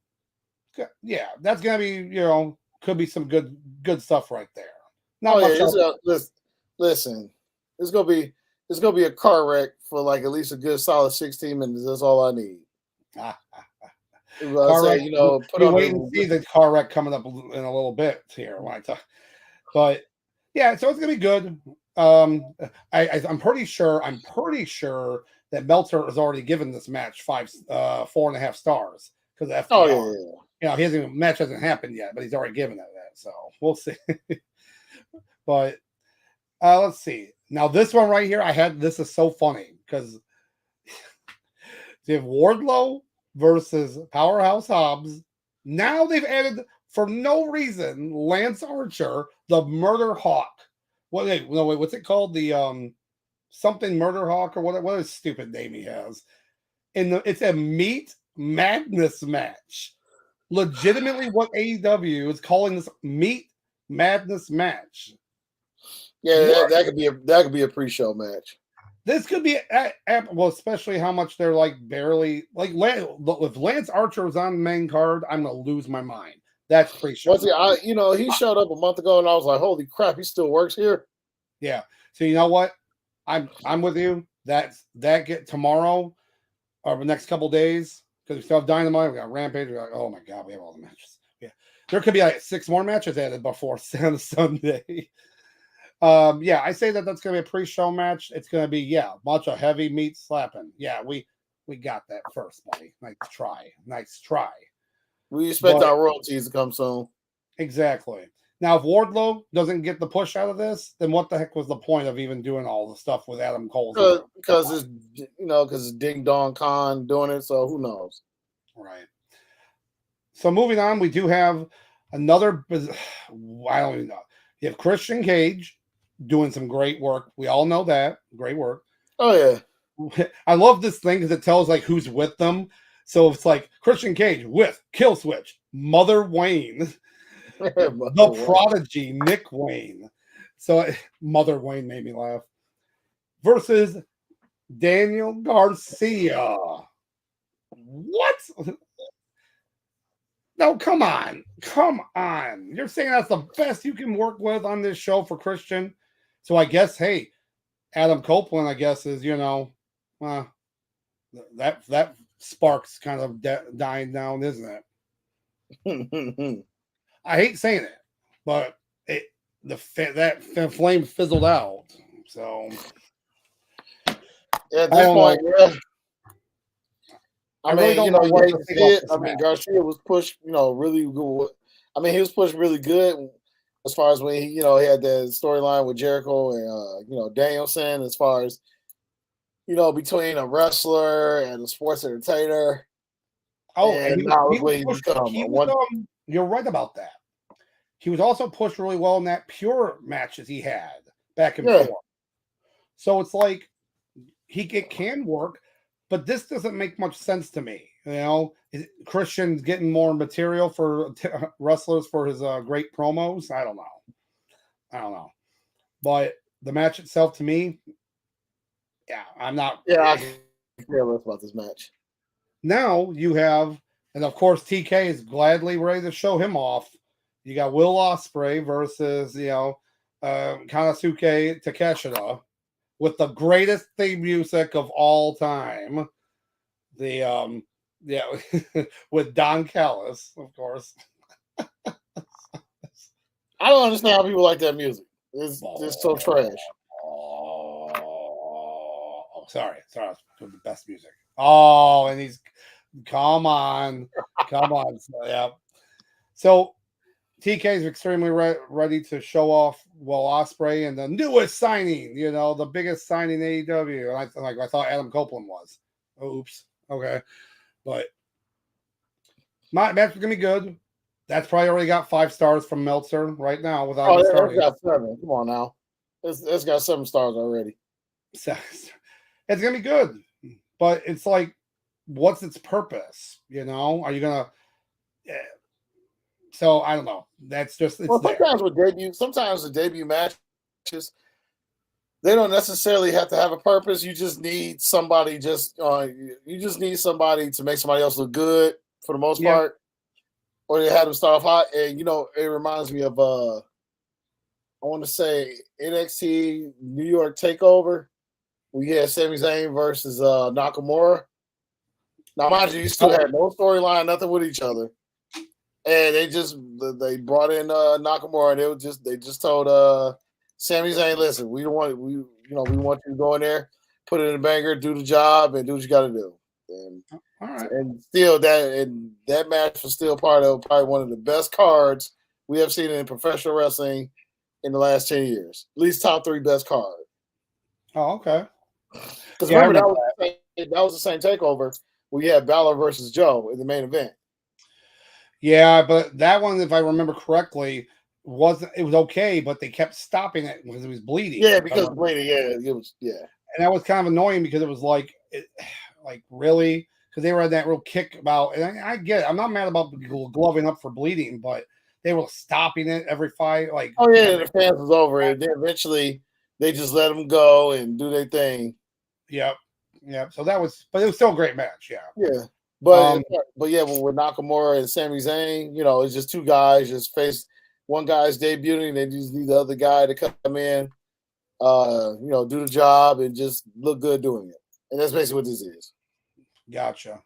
Yeah, that's going to be, could be some good stuff right there. Not much. Listen, it's going to be a car wreck for at least a good solid 16 minutes. That's all I need. Wait and see the car wreck coming up in a little bit here when I talk. But yeah, so it's going to be good. I'm pretty sure that Meltzer has already given this match 4.5 stars because of FTR. Match hasn't happened yet, but he's already given it that. So we'll see. But let's see. Now this one right here, this is so funny because they have Wardlow versus Powerhouse Hobbs. Now they've added, for no reason, Lance Archer, the Murder Hawk. Wait, what's it called? The something Murder Hawk or what is stupid name he has? It's a Meat Madness match. Legitimately, what AEW is calling this Meat Madness match. Yeah, that could be a pre-show match. This could be especially how much they're barely if Lance Archer was on the main card, I'm gonna lose my mind. That's pre-show. He showed up a month ago, and I was like, "Holy crap, he still works here." Yeah. So you know what? I'm with you. That get tomorrow or the next couple days because we still have Dynamite. We got Rampage. We're oh my god, we have all the matches. Yeah, there could be 6 more matches added before Sunday. Yeah, I say that's gonna be a pre-show match. It's gonna be a bunch of heavy meat slapping. Yeah, we got that first, buddy. Nice try. We expect our royalties to come soon. Exactly. Now, if Wardlow doesn't get the push out of this, then what the heck was the point of even doing all the stuff with Adam Cole? Because it's Ding Dong Khan doing it, so who knows? Right. So moving on, we do have another. I don't even know. You have Christian Cage doing some great work. We all know that. Great work. Oh, yeah. I love this thing because it tells who's with them. So it's Christian Cage with Killswitch, Mother Wayne, the Prodigy, Nick Wayne. So Mother Wayne made me laugh. Versus Daniel Garcia. What? No, come on. You're saying that's the best you can work with on this show for Christian? So I guess, hey, Adam Copeland, I guess, is, that spark's kind of dying down, isn't it? I hate saying it, but that flame fizzled out. So at this point, I mean, Garcia was pushed, really good. I mean, he was pushed really good as far as when he had that storyline with Jericho and Danielson, as far as between a wrestler and a sports entertainer. Oh, and And now he look was what he's pushed. become. He was, you're right about that. He was also pushed really well in that pure matches he had back and forth. So it's like it can work, but this doesn't make much sense to me. You know, Christian's getting more material for wrestlers for his great promos. I don't know. But the match itself, to me, yeah, I'm not. Yeah, I care less about this match. Now you have, and of course, TK is gladly ready to show him off. You got Will Ospreay versus, Konosuke Takeshita with the greatest theme music of all time. The with Don Callis, of course. I don't understand how people like that music. It's so trash. Oh, sorry, doing the best music. Oh, and he's come on. So, yeah. So TK is extremely ready to show off Will Ospreay and the newest signing, the biggest signing in AEW. And I thought Adam Copeland was. Oops. Okay. But my match is gonna be good. That's probably already got 5 stars from Meltzer right now without even starting. It's got 7. Come on now. It's got 7 stars already. So, it's gonna be good. But it's like, what's its purpose? Are you gonna So I don't know. That's just sometimes the debut matches, they don't necessarily have to have a purpose. You just need somebody to make somebody else look good for the most part. Or they had them start off hot. And it reminds me of I want to say NXT New York Takeover. We had Sami Zayn versus Nakamura. Now, mind you still had no storyline, nothing with each other. And they brought in Nakamura, and they just told Sami Zayn, listen, we want you to go in there, put it in a banger, do the job, and do what you got to do. And all right. And still that match was still part of probably one of the best cards we have seen in professional wrestling in the last 10 years. At least top 3 best card. Oh, okay. Because remember that was the same takeover where you had Balor versus Joe in the main event. Yeah, but that one, if I remember correctly, it was okay, but they kept stopping it because it was bleeding. Yeah, because of bleeding. Yeah, it was. Yeah, and that was kind of annoying because it was like really, because they were at that real kick about, and I get it. I'm not mad about gloving up for bleeding, but they were stopping it every fight. Like, oh yeah, the fans was over it. Then eventually they just let them go and do their thing. Yep. So but it was still a great match. Yeah. Yeah. But with Nakamura and Sami Zayn, it's just 2 guys just face. One guy's debuting, they just need the other guy to come in, do the job and just look good doing it. And that's basically what this is. Gotcha.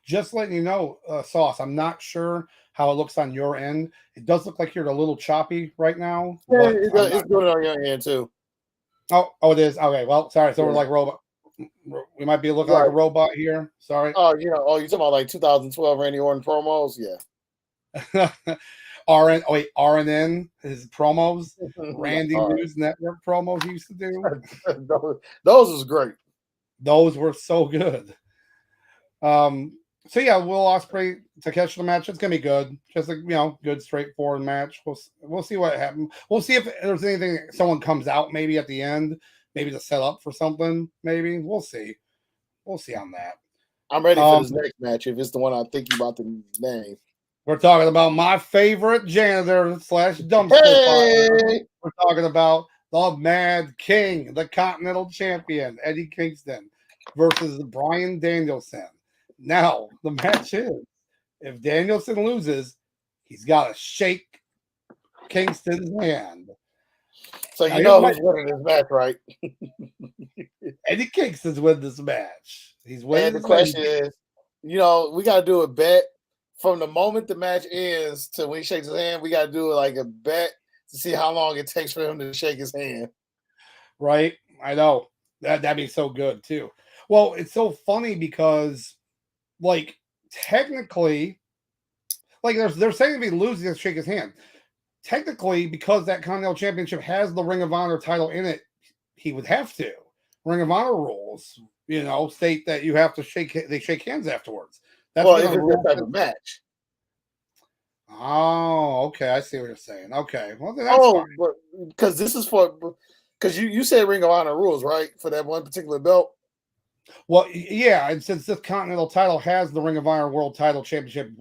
Just letting you know, Sauce, I'm not sure how it looks on your end. It does look like you're a little choppy right now. Yeah, it's good on your end too. Oh, it is. Okay, well, sorry. So we're like robot. We might be looking like a robot here. Sorry. Oh, you're talking about like 2012 Randy Orton promos? Yeah. RNN, his promos, Randy News Network promos he used to do. Those was great. Those were so good. So yeah, Will Ospreay to catch the match. It's gonna be good. Just good straightforward match. We'll see what happens. We'll see if there's anything someone comes out maybe at the end, maybe to set up for something. Maybe we'll see. We'll see on that. I'm ready for this next match if it's the one I'm thinking about the name. We're talking about my favorite janitor / dumpster fire. We're talking about the Mad King, the Continental Champion, Eddie Kingston, versus Bryan Danielson. Now, the match is, if Danielson loses, he's got to shake Kingston's hand. So who's winning this match, right? Eddie Kingston's winning this match. He's winning. And the question is, we got to do a bet from the moment the match ends to when he shakes his hand. We got to do like a bet to see how long it takes for him to shake his hand. Right? I know. That'd be so good too. Well, it's so funny because, technically, they're saying if he loses, he has to shake his hand. Technically, because that Continental Championship has the Ring of Honor title in it, he would have to. Ring of Honor rules, state that you have to shake hands afterwards. That's Well, been if a it's that rule. type of match. Oh, okay. I see what you're saying. Okay. Well, then that's fine. Oh, because this is because you said Ring of Honor rules, right? For that one particular belt. Well, yeah, and since this Continental title has the Ring of Honor World Title Championship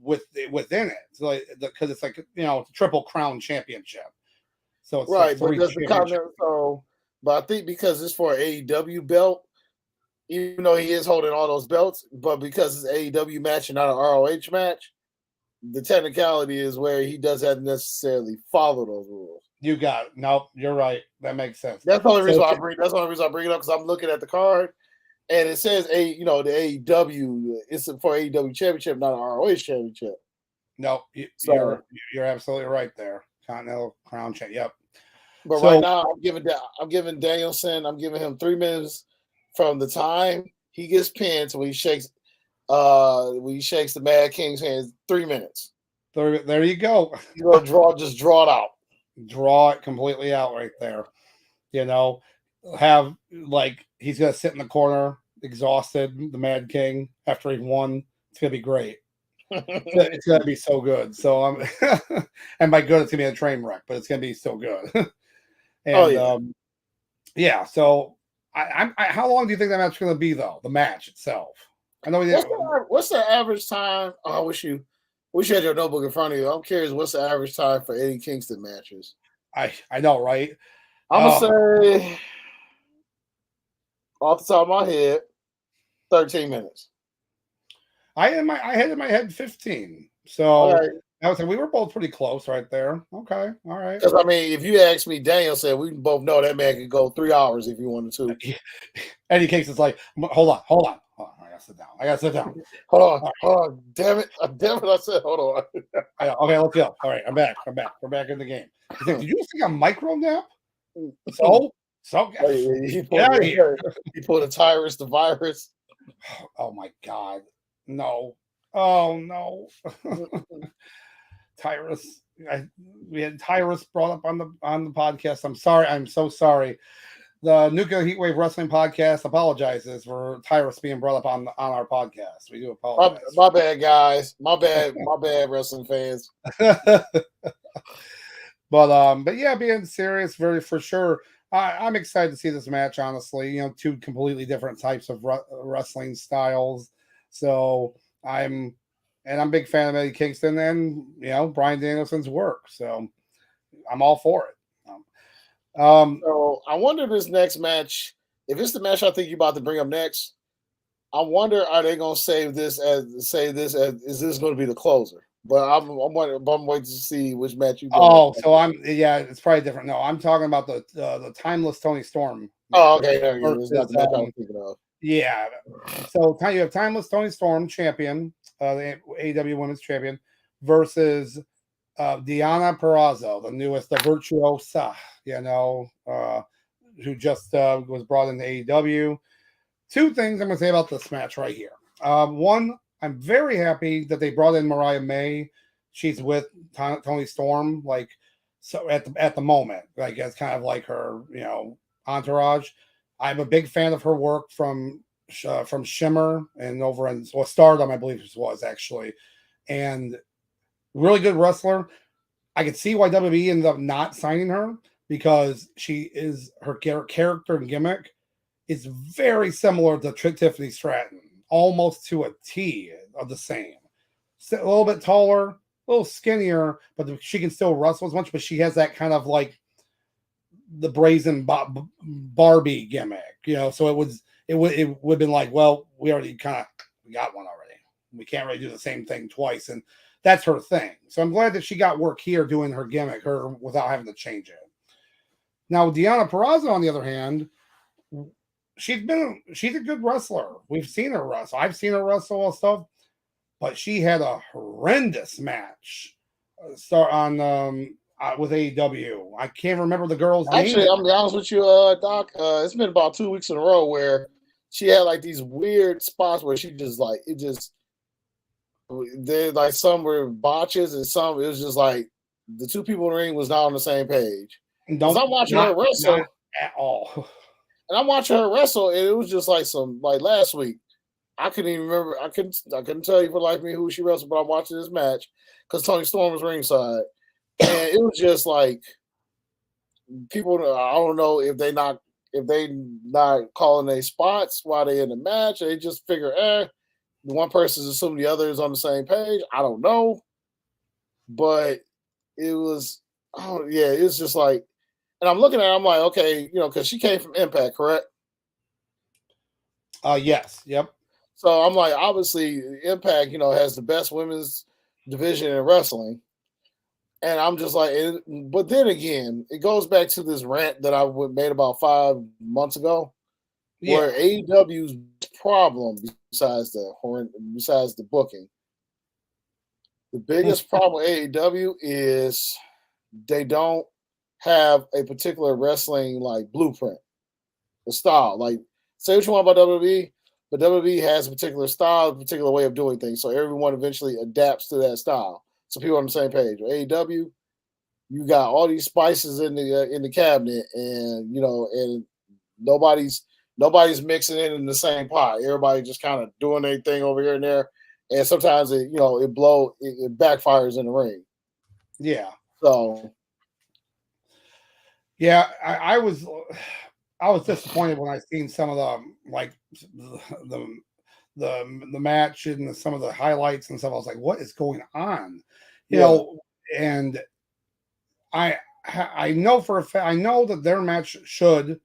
within it, so like because it's like it's a Triple Crown Championship, so it's like Right, but three does the championships. Continental but I think because it's for an AEW belt, even though he is holding all those belts, but because it's an AEW match and not an ROH match, the technicality is where he doesn't necessarily follow those rules. You got it. Nope, you're right. That makes sense. That's the only reason So, why I bring. That's the only reason I bring it up because I'm looking at the card and it says the AEW. It's for AEW Championship, not an ROH Championship. no, So, you're absolutely right there. Continental Crown Champ. Yep. but So right now I'm giving Danielson. I'm giving him 3 minutes from the time he gets pinned to when he shakes the Mad King's hands. 3 minutes. there you go. You know, draw it out. Draw it completely out right there. Have like he's gonna sit in the corner, exhausted, the Mad King after he won. It's gonna be great. It's gonna be so good. So and by good, it's gonna be a train wreck, but it's gonna be so good. And yeah. So how long do you think that match is gonna be though? The match itself. I know what's the average time? Oh, I wish you had your notebook in front of you. I'm curious. What's the average time for Eddie Kingston matches? I know, right? I'm gonna say off the top of my head, 13 minutes. I had in my head 15. So right. I was like, we were both pretty close right there. Okay, all right. Because I mean, if you ask me, Daniel said we both know that man could go 3 hours if he wanted to. Eddie Kingston's like, hold on. I gotta sit down. Hold on. Damn it. I said, hold on. Okay, let's go. All right, I'm back. We're back in the game. He's like, did you just take a micro nap? So he pulled a Tyrus the virus. Oh my god. No. Oh no. Tyrus. We had Tyrus brought up on the podcast. I'm sorry. I'm so sorry. The Nuclear Heatwave Wrestling Podcast apologizes for Tyrus being brought up on our podcast. We do apologize. My bad, guys. My bad, wrestling fans. But yeah, being serious, for sure. I'm excited to see this match. Honestly, two completely different types of wrestling styles. So I'm a big fan of Eddie Kingston and Bryan Danielson's work. So I'm all for it. So I wonder this next match, if it's the match I think you're about to bring up next, I wonder are they going to is this going to be the closer? But I'm waiting to see which match you. So it's probably different. No, I'm talking about the timeless Tony Storm. Oh, okay, there you go. That's the match I was thinking of. Yeah. So you have timeless Tony Storm champion, the AEW Women's Champion, versus Deonna Purrazzo, the newest, the virtuosa, who just was brought into AEW. Two things I'm going to say about this match right here. One, I'm very happy that they brought in Mariah May. She's with Tony Storm, like so at the moment, like it's kind of like her, entourage. I'm a big fan of her work from Shimmer and over in Stardom, I believe it was actually, and really good wrestler. I could see why WWE ended up not signing her because her character and gimmick is very similar to Tiffany Stratton, almost to a T of the same. A little bit taller, a little skinnier, but she can still wrestle as much. But she has that kind of like the brazen Barbie gimmick, So it would have been like, well, we got one already. We can't really do the same thing twice, and that's her thing. So I'm glad that she got work here doing her gimmick, without having to change it. Now, Deonna Purrazzo, on the other hand, she's a good wrestler. We've seen her wrestle. I've seen her wrestle and stuff, but she had a horrendous match start on with AEW. I can't remember the girl's name. Actually, I'm gonna be honest with you, Doc. It's been about 2 weeks in a row where she had like these weird spots where she just like like some were botches and some it was just like the two people in the ring was not on the same page. I'm watching her wrestle at all. And I'm watching her wrestle, and it was just like last week. I couldn't even remember. I couldn't tell you for the life of me who she wrestled, but I'm watching this match because Tony Storm was ringside, and it was just like people. I don't know if they not calling their spots while they in the match. They just figure, the one person's assuming the other is on the same page. I don't know, but it was. Oh yeah, it was just like, and I'm looking at it, I'm like, okay, because she came from Impact, correct? Yes, yep. So I'm like, obviously, Impact, has the best women's division in wrestling. And I'm just like, but then again, it goes back to this rant that I made about 5 months ago, where Yeah. AEW's problem, besides the booking, the biggest problem with AEW is they don't have a particular wrestling like blueprint, the style. Like, say what you want about WWE, but WWE has a particular style, a particular way of doing things. So everyone eventually adapts to that style. So people are on the same page. With AEW, you got all these spices in the cabinet, and and nobody's mixing it in the same pot. Everybody just kind of doing their thing over here and there, and sometimes it backfires in the ring. Yeah. So Yeah, I was disappointed when I seen some of the like the the match and some of the highlights and stuff. I was like, what is going on? You yeah, know, and I I know for a fact I know that their match should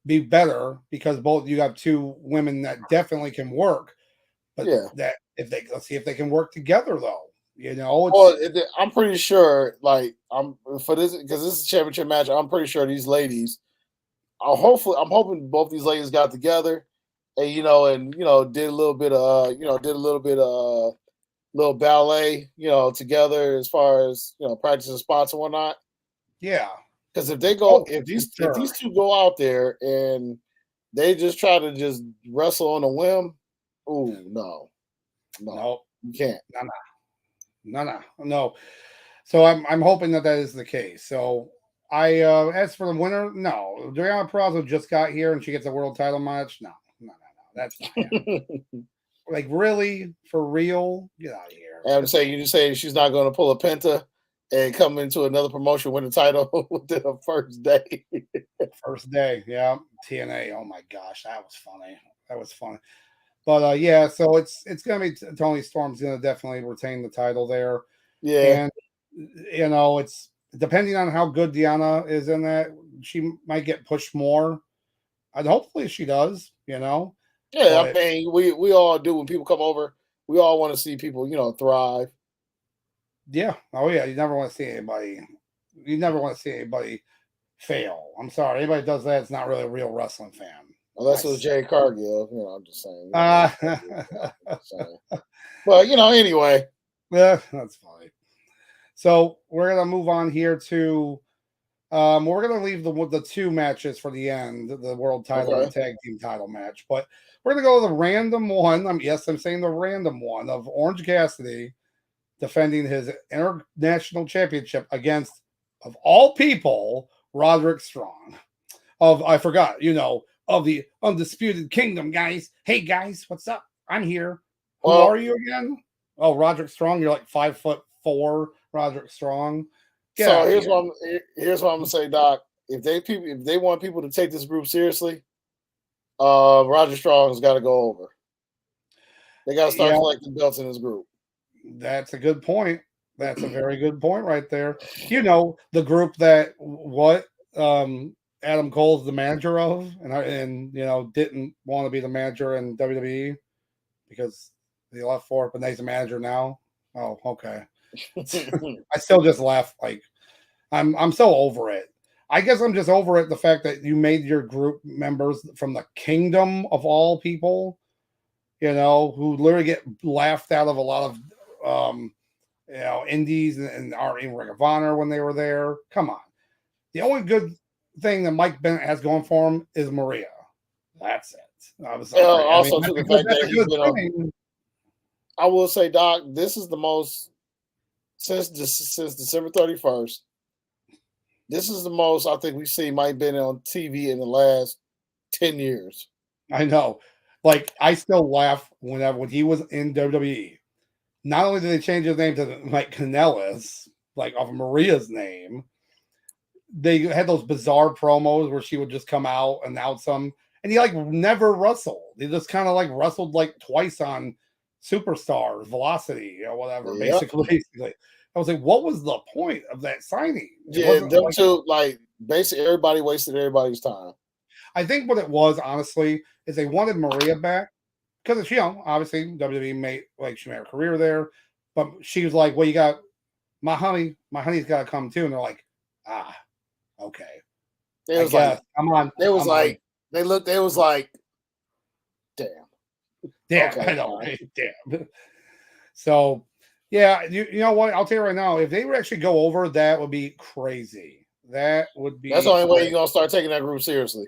be better because both you have two women that definitely can work, but yeah. that if they let's see if they can work together though. You know, it's Well, I'm pretty sure, like, I'm for this because this is a championship match. I'm pretty sure these ladies. I'm hoping both these ladies got together, and did a little bit of little ballet, together as far as practicing spots and whatnot. yeah. Because if they Oh, go, if sure. these two go out there and they just try to just wrestle on a whim, oh no, No, you can't. no, no, no, no. So I'm hoping that that is the case. So I as for the winner, no. Diana Peraza just got here and she gets a world title match. No, no, no, no. That's not happening. Like really, for real? Get out of here. I'm saying you just say she's not going to pull a penta and come into another promotion win the title within the first day. First day, yeah. TNA. Oh my gosh, that was funny. That was funny. But yeah, so it's gonna be Tony Storm's gonna definitely retain the title there. Yeah, And it's depending on how good Deanna is in that, she might get pushed more. And hopefully she does, yeah. I But mean, we all do when people come over. We all want to see people, thrive. yeah, oh yeah, you never want to see anybody fail. I'm sorry, anybody does that, it's not really a real wrestling fan. Unless it was Nice. Jay Cargill, I'm just saying. Uh, I'm just saying. But anyway. yeah, that's funny. So we're gonna move on here to we're gonna leave the two matches for the end, the world title and Okay. the tag team title match, but we're gonna go to the random one. I'm saying the random one of Orange Cassidy defending his international championship against, of all people, Roderick Strong. I forgot, of the Undisputed Kingdom, guys. Hey guys, what's up? I'm here. Who are Well, you again? Oh, Roderick Strong. You're like 5'4", Roderick Strong. Get so out of here. here's what I'm gonna say, Doc. If they want people to take this group seriously, Roger Strong's got to go over. They got to start Yeah, collecting belts in this group. that's a good point. That's a very good point right there. The group that what Adam Cole's the manager of, and didn't want to be the manager in WWE because he left for it, but now he's a manager now. Oh, okay. I still just laugh like I'm so over it. I guess I'm just over it the fact that you made your group members from the kingdom of all people, who literally get laughed out of a lot of indies and are in Ring of Honor when they were there. Come on. The only good thing that Mike Bennett has going for him is Maria. That's it. I was sorry. I mean, Also, to the fact that's that a he's good been on. thing. I will say, Doc, this is the most since December 31st. This is the most I think we've seen Mike Bennett on TV in the last 10 years. I know. Like, I still laugh when he was in WWE. Not only did they change his name to like Canellis, like off of Maria's name, they had those bizarre promos where she would just come out, announce them, and he like never wrestled. He just kind of like wrestled like twice on Superstars, Velocity, or whatever. Yep. Basically, I was like, what was the point of that signing? It Yeah, wasn't them like, two, like basically everybody wasted everybody's time. I think what it was, honestly, is they wanted Maria back because she, obviously WWE made she made her career there, but she was like, well, you got my honey's got to come too, and they're like, okay. It was like, I'm on. It was I'm like they looked. It was like, damn. Damn, Okay, I know, right? Damn. So, yeah, you know what? I'll tell you right now, if they would actually go over, that would be crazy. That would be. That's the only way you're gonna start taking that group seriously.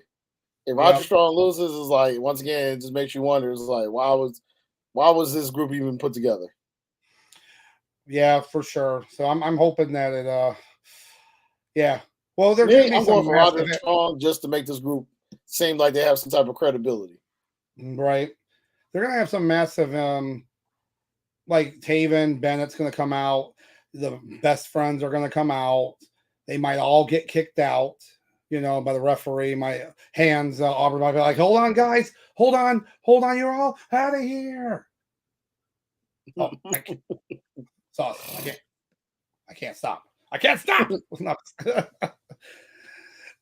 If Roger Strong loses, is like once again, it just makes you wonder. It's like why was this group even put together? Yeah, for sure. So I'm hoping that it. Yeah. Well, there's I'm gonna be going some for Roger Strong just to make this group seem like they have some type of credibility. Right. They're gonna have some massive like Taven Bennett's gonna come out. The best friends are gonna come out. They might all get kicked out, by the referee. My hands, Aubrey might be like, "Hold on, guys, hold on, you're all out of here." Oh, I can't stop.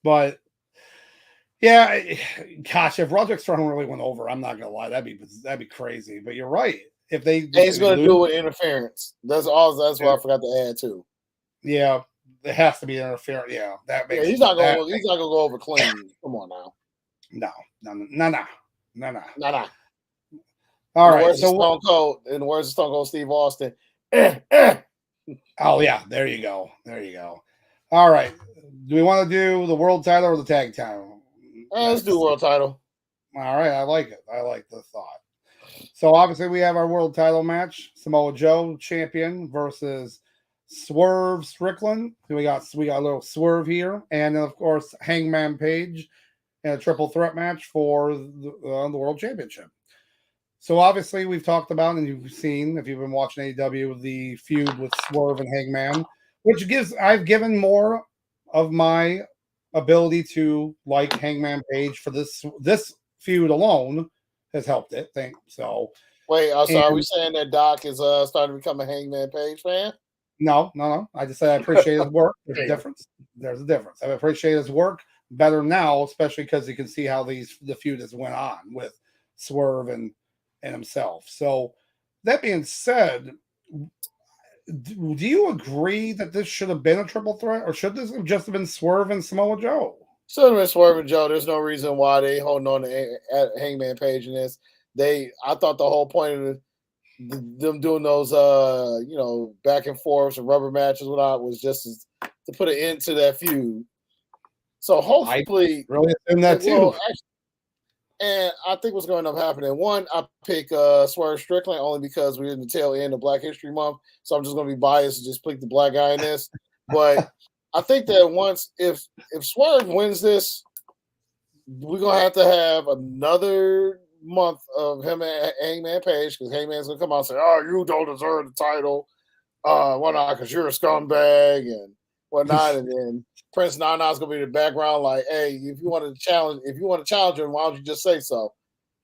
But yeah, gosh, if Roderick Strong really went over, I'm not gonna lie, that'd be crazy. But you're right. If he's gonna do it with interference. That's all. That's what I forgot to add too. Yeah, it has to be interference. Yeah, that makes. He's not gonna go over clean. Come on now. No. All right. So in the words of Stone Cold Steve Austin. Oh yeah, there you go. All right. Do we want to do the world title or the tag title? Let's do world title. All right, I like it. I like the thought. So obviously we have our world title match: Samoa Joe champion versus Swerve Strickland. So we got a little Swerve here, and then of course Hangman Page in a triple threat match for the world championship. So obviously we've talked about, and you've seen if you've been watching AEW, the feud with Swerve and Hangman, which I've given more of my ability to like Hangman Page for this feud alone has helped it. So. Wait, so are we saying that Doc is starting to become a Hangman Page fan? No. I just said I appreciate his work. There's a difference. I appreciate his work better now, especially because you can see how the feud has went on with Swerve and himself. So that being said, do you agree that this should have been a triple threat, or should this have just been Swerve and Samoa Joe? Should have been Swerve and Joe. There's no reason why they holding on to Hangman Page in this. I thought the whole point of them doing those back and forths and rubber matches was just to put an end to that feud. So hopefully, I really assume that too. And I think what's going to end up happening. One, I pick Swerve Strickland only because we're in the tail end of Black History Month, so I'm just going to be biased and just pick the black guy in this. But I think that if Swerve wins this, we're going to have another month of him and Hangman Page, because Hangman's going to come out and say, "Oh, you don't deserve the title. Why not? Because you're a scumbag and whatnot." And then Prince Nana's going to be in the background like, "Hey, if you want to challenge him, why don't you just say so?"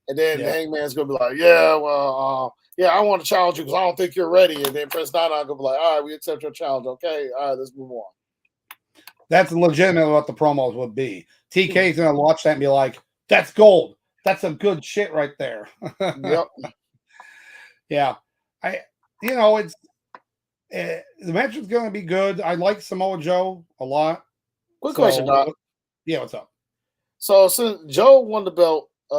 And then Hangman's going to be like, "Yeah, well, I want to challenge you because I don't think you're ready." And then Prince Nana going to be like, "All right, we accept your challenge. Okay, all right, let's move on." That's legitimately what the promos would be. TK's going to watch that and be like, "That's gold. That's a good shit right there." Yep. Yeah. It's the match is going to be good. I like Samoa Joe a lot. Quick question, Doc. Yeah, what's up? So since Joe won the belt, he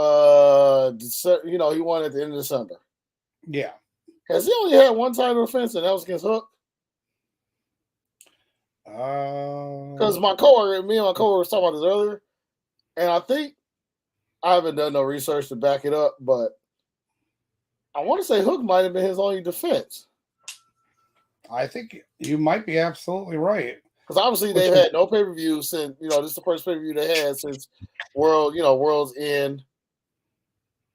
won at the end of December. Yeah. Has he only had one title defense, and that was against Hook? Because me and my coworker was talking about this earlier, and I think I haven't done no research to back it up, but I want to say Hook might have been his only defense. I think you might be absolutely right. Because obviously they've had no pay-per-view since, this is the first pay-per-view they had since World's End.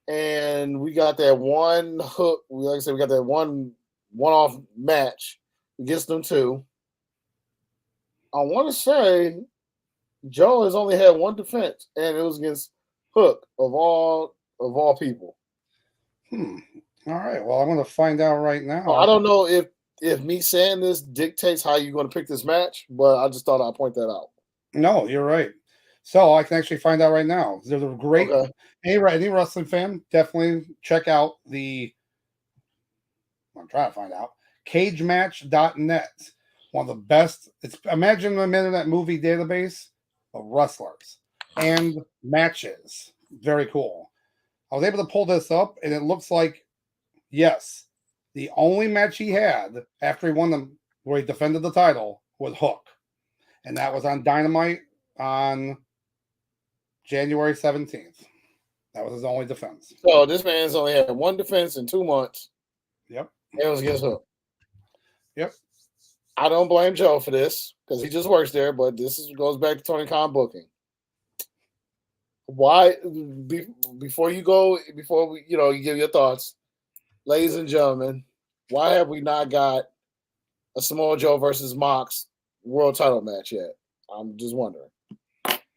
And and we got that one hook. Like I said, we got that one-off match against them two. I want to say Joe has only had one defense, and it was against Hook of all people. All right. Well, I'm going to find out right now. So I don't know if me saying this dictates how you're going to pick this match, but I just thought I'd point that out. No, you're right. So I can actually find out right now. There's a great any wrestling fan, definitely check out I'm trying to find out cagematch.net. One of the best. It's imagine the internet movie database of wrestlers and matches. Very cool. I was able to pull this up, and it looks like yes, the only match he had after he won them where he defended the title was Hook, and that was on Dynamite on January 17th. That was his only defense. So this man's only had one defense in 2 months. Yep. And it was against Hook. Yep. I don't blame Joe for this because he just works there, but goes back to Tony Khan booking. Why before we you give your thoughts, ladies and gentlemen, why have we not got a Samoa Joe versus Mox world title match yet? I'm just wondering.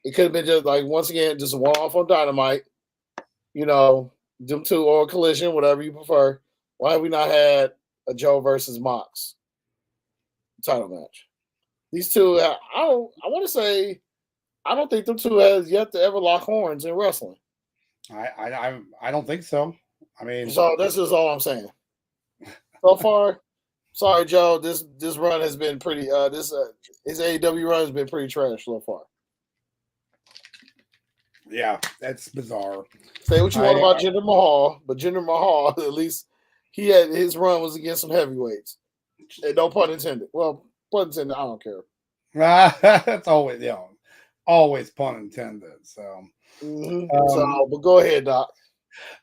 It could have been just like once again, just a one-off on Dynamite, them two or Collision, whatever you prefer. Why have we not had a Joe versus Mox title match? These two, I want to say, I don't think them two has yet to ever lock horns in wrestling. I don't think so. I mean, so this is all I'm saying. So far, sorry, Joe. This run has been pretty. His AEW run has been pretty trash so far. Yeah, that's bizarre. Say what you want about Jinder Mahal, but Jinder Mahal, at least he had his run was against some heavyweights. And no pun intended. Well, pun intended. I don't care. That's always pun intended. So, but go ahead, Doc.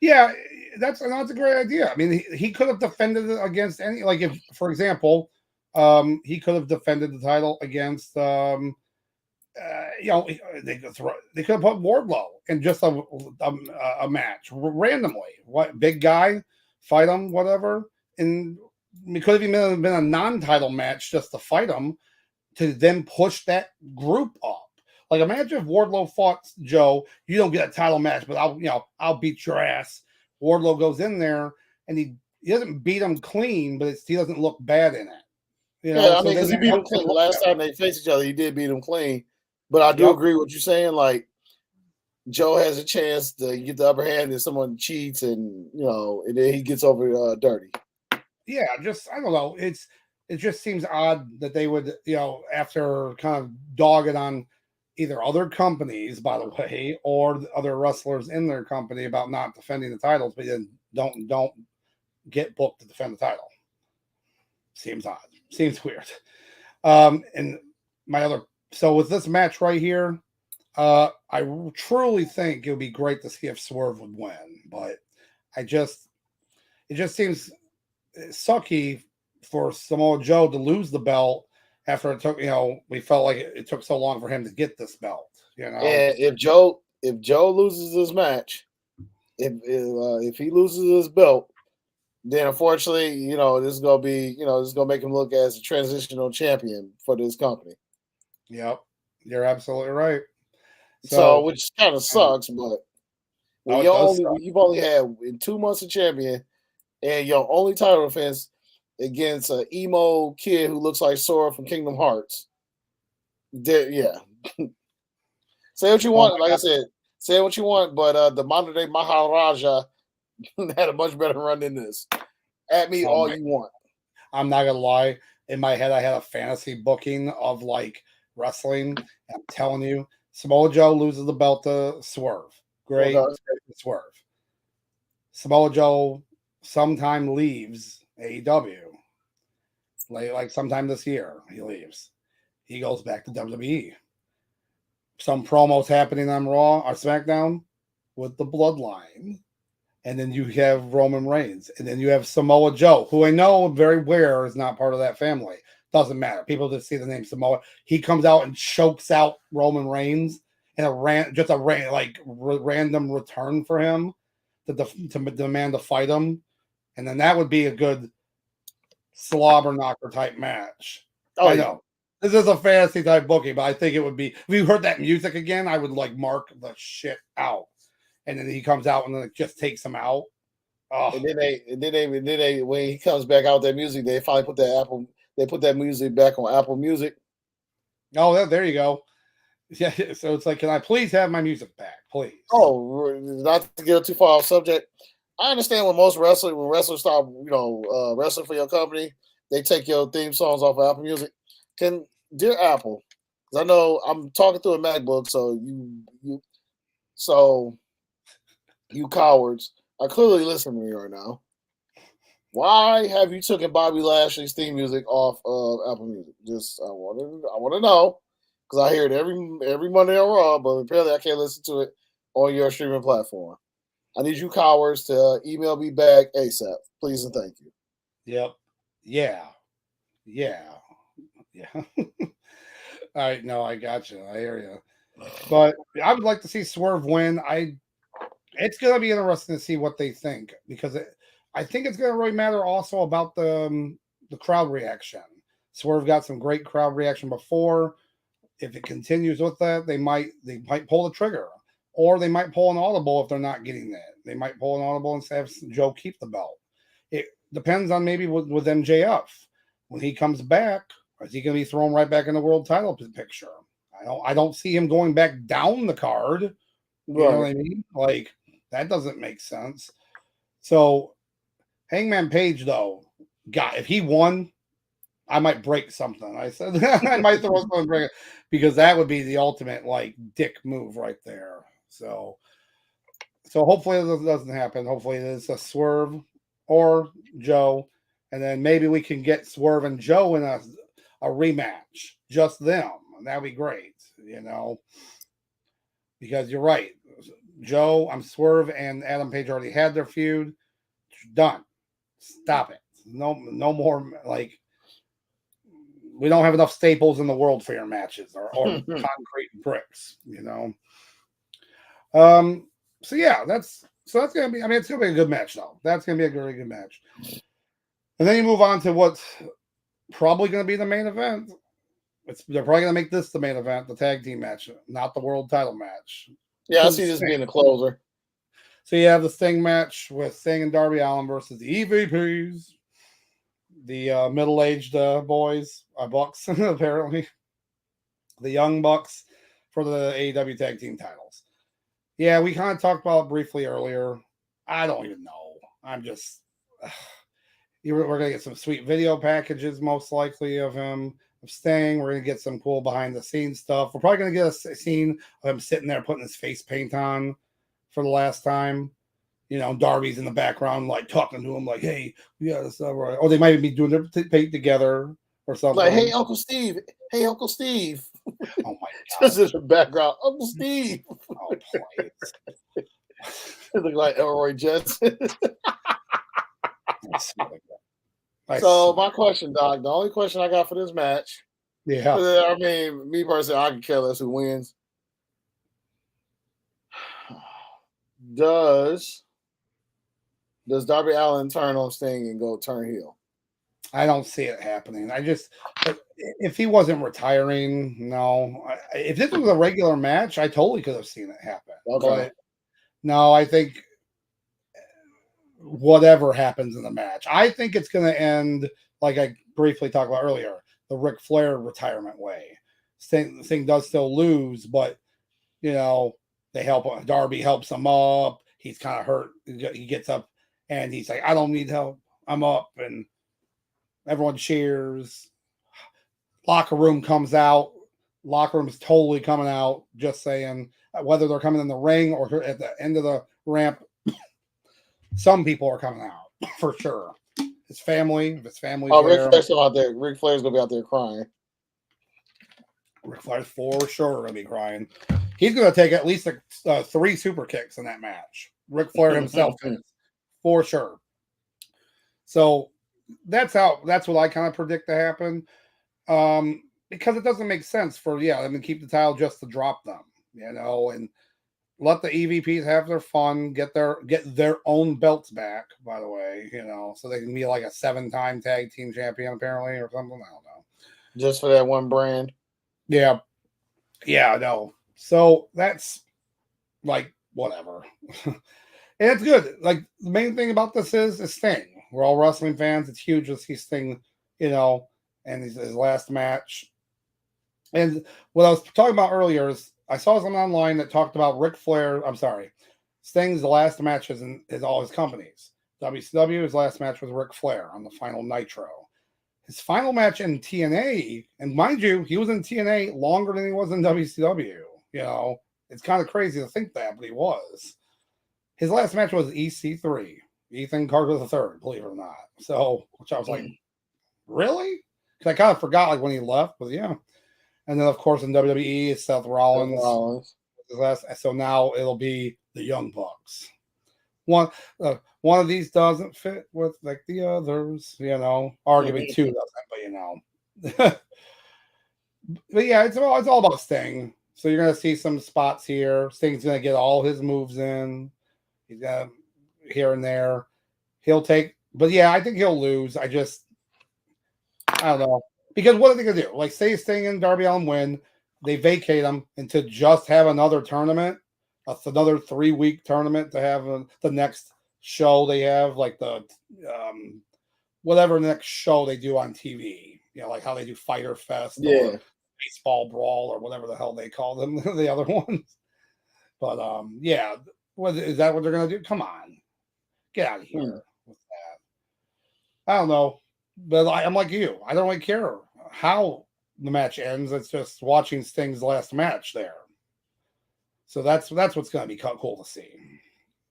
Yeah, that's a great idea. I mean, he could have defended it against any, like if, for example, he could have defended the title against, they could have put Wardlow in just a match randomly. What big guy fight him, whatever, and it could have even been a non-title match just to fight him to then push that group up. Like imagine if Wardlow fought Joe, you don't get a title match, but I'll beat your ass. Wardlow goes in there and he doesn't beat him clean, but he doesn't look bad in it. Because he beat him clean. The last time they faced each other, he did beat him clean. But I do agree with what you're saying. Like Joe has a chance to get the upper hand if someone cheats, and and then he gets over dirty. Yeah, I don't know. It just seems odd that they would, after kind of dog it on either other companies, by the way, or other wrestlers in their company about not defending the titles, but then don't get booked to defend the title. Seems odd. Seems weird. And so with this match right here, I truly think it would be great to see if Swerve would win, but it just seems sucky for Samoa Joe to lose the belt after it took, we felt like it took so long for him to get this belt. And if Joe loses this match, if he loses his belt, then unfortunately, this is gonna make him look as a transitional champion for this company. Yep, you're absolutely right. So which kind of sucks, but when you've only had in 2 months a champion, and your only title defense against an emo kid who looks like Sora from Kingdom Hearts. Yeah. Say what you want. Like I said, say what you want, but the modern day Maharaja had a much better run than this. At me all you want. I'm not going to lie. In my head, I had a fantasy booking of like wrestling. I'm telling you, Samoa Joe loses the belt to Swerve. Great. Swerve. Samoa Joe sometime leaves AEW. Like sometime this year, he leaves. He goes back to WWE. Some promos happening on Raw or SmackDown with the Bloodline. And then you have Roman Reigns. And then you have Samoa Joe, who I know very well is not part of that family. Doesn't matter. People just see the name Samoa. He comes out and chokes out Roman Reigns in random return for him to demand to fight him, and then that would be a good slobber knocker type match. Oh, I know this is a fantasy type booking, but I think it would be if you heard that music again, I would like mark the shit out, and then he comes out and then it just takes him out. Oh. And then they when he comes back out with that music, they finally put that music back on Apple Music. Oh, there you go. Yeah, so it's like, can I please have my music back, please? Oh, not to get too far off subject. I understand when wrestlers start, wrestling for your company, they take your theme songs off of Apple Music. Dear Apple, because I know I'm talking through a MacBook, so you cowards are clearly listening to me right now. Why have you taken Bobby Lashley's theme music off of Apple Music? Just I want to know because I hear it every Monday on Raw, but apparently I can't listen to it on your streaming platform. I need you cowards to email me back ASAP, please and thank you. Yep. Yeah. All right, no, I got you. I hear you. But I would like to see Swerve win. It's going to be interesting to see what they think because I think it's going to really matter also about the crowd reaction. Swerve got some great crowd reaction before. If it continues with that, they might pull the trigger, or they might pull an audible if they're not getting that. They might pull an audible and have Joe keep the belt. It depends on maybe with MJF when he comes back. Is he going to be thrown right back in the world title picture? I don't see him going back down the card. You know what I mean? Like that doesn't make sense. So Hangman Page though, if he won, I might break something. I said I might throw something and break it because that would be the ultimate like dick move right there. So hopefully it doesn't happen. Hopefully it's a Swerve or Joe, and then maybe we can get Swerve and Joe in a rematch, just them. And that'd be great, because you're right. Joe, Swerve, and Adam Page already had their feud. Done. Stop it. No more like. We don't have enough staples in the world for your matches or concrete bricks, So yeah, that's gonna be. I mean, it's gonna be a good match though. That's gonna be a very good match. And then you move on to what's probably gonna be the main event. They're probably gonna make this the main event, the tag team match, not the world title match. Yeah, I see this being a closer. So you have the Sting match with Sting and Darby Allin versus the EVPs. The middle-aged boys, Bucks, apparently. The Young Bucks for the AEW Tag Team titles. Yeah, we kind of talked about it briefly earlier. I don't even know. I'm just... we're going to get some sweet video packages, most likely, of him, of Sting. We're going to get some cool behind-the-scenes stuff. We're probably going to get a scene of him sitting there putting his face paint on for the last time. Darby's in the background, like talking to him, like, "Hey, we got this stuff right." Or they might be doing their paint together or something. Like, "Hey, Uncle Steve. Hey, Uncle Steve." Oh my God! Just in the background, Uncle Steve. Oh, please. It look like Elroy Jensen. So my question, Doc. The only question I got for this match. Yeah. I mean, me personally, I can care less who wins. Does Darby Allin turn on Sting and turn heel? I don't see it happening. If he wasn't retiring, no. If this was a regular match, I totally could have seen it happen. Okay. But no, I think whatever happens in the match, I think it's going to end like I briefly talked about earlier, the Ric Flair retirement way. Sting does still lose, but they help. Darby helps him up. He's kind of hurt. He gets up and he's like, "I don't need help. I'm up." And everyone cheers. Locker room comes out. Locker room is totally coming out. Just saying, whether they're coming in the ring or at the end of the ramp, some people are coming out for sure. His family, if his family's Ric Flair's still out there. Ric Flair's gonna be out there crying. Ric Flair's for sure gonna be crying. He's gonna take at least 3 super kicks in that match. Ric Flair himself is for sure. So that's what I kind of predict to happen. Because it doesn't make sense for them to keep the title just to drop them, and let the EVPs have their fun, get their own belts back, by the way, so they can be like a 7-time tag team champion apparently or something. I don't know. Just for that one brand. Yeah. Yeah, no. So that's like whatever. And it's good. Like the main thing about this is Sting. We're all wrestling fans. It's huge to see Sting, and his last match. And what I was talking about earlier is I saw something online that talked about Ric Flair. I'm sorry, Sting's last matches in all his companies. WCW, his last match was Ric Flair on the final Nitro. His final match in TNA, and mind you, he was in TNA longer than he was in WCW. It's kind of crazy to think that, but he was. His last match was EC3, Ethan Carter III, believe it or not. So, which I was like, really? Because I kind of forgot like when he left, but yeah. And then, of course, in WWE, it's Seth Rollins. So now it'll be the Young Bucks. One of these doesn't fit with like the others, Arguably two doesn't, but but yeah, it's all about Sting. So you're gonna see some spots here. Sting's gonna get all his moves in. He's got here and there. But yeah, I think he'll lose. I don't know. Because what are they gonna do? Like, say Sting and Darby Allin win, they vacate them, and to just have another tournament, another 3-week tournament to have the next show they have, like the whatever next show they do on TV. Like how they do Fyter Fest, or Baseball Brawl, or whatever the hell they call them, the other ones. But yeah, is that what they're gonna do? Come on, get out of here with that. I don't know. But I'm like you. I don't really care how the match ends. It's just watching Sting's last match there. So that's what's going to be cool to see.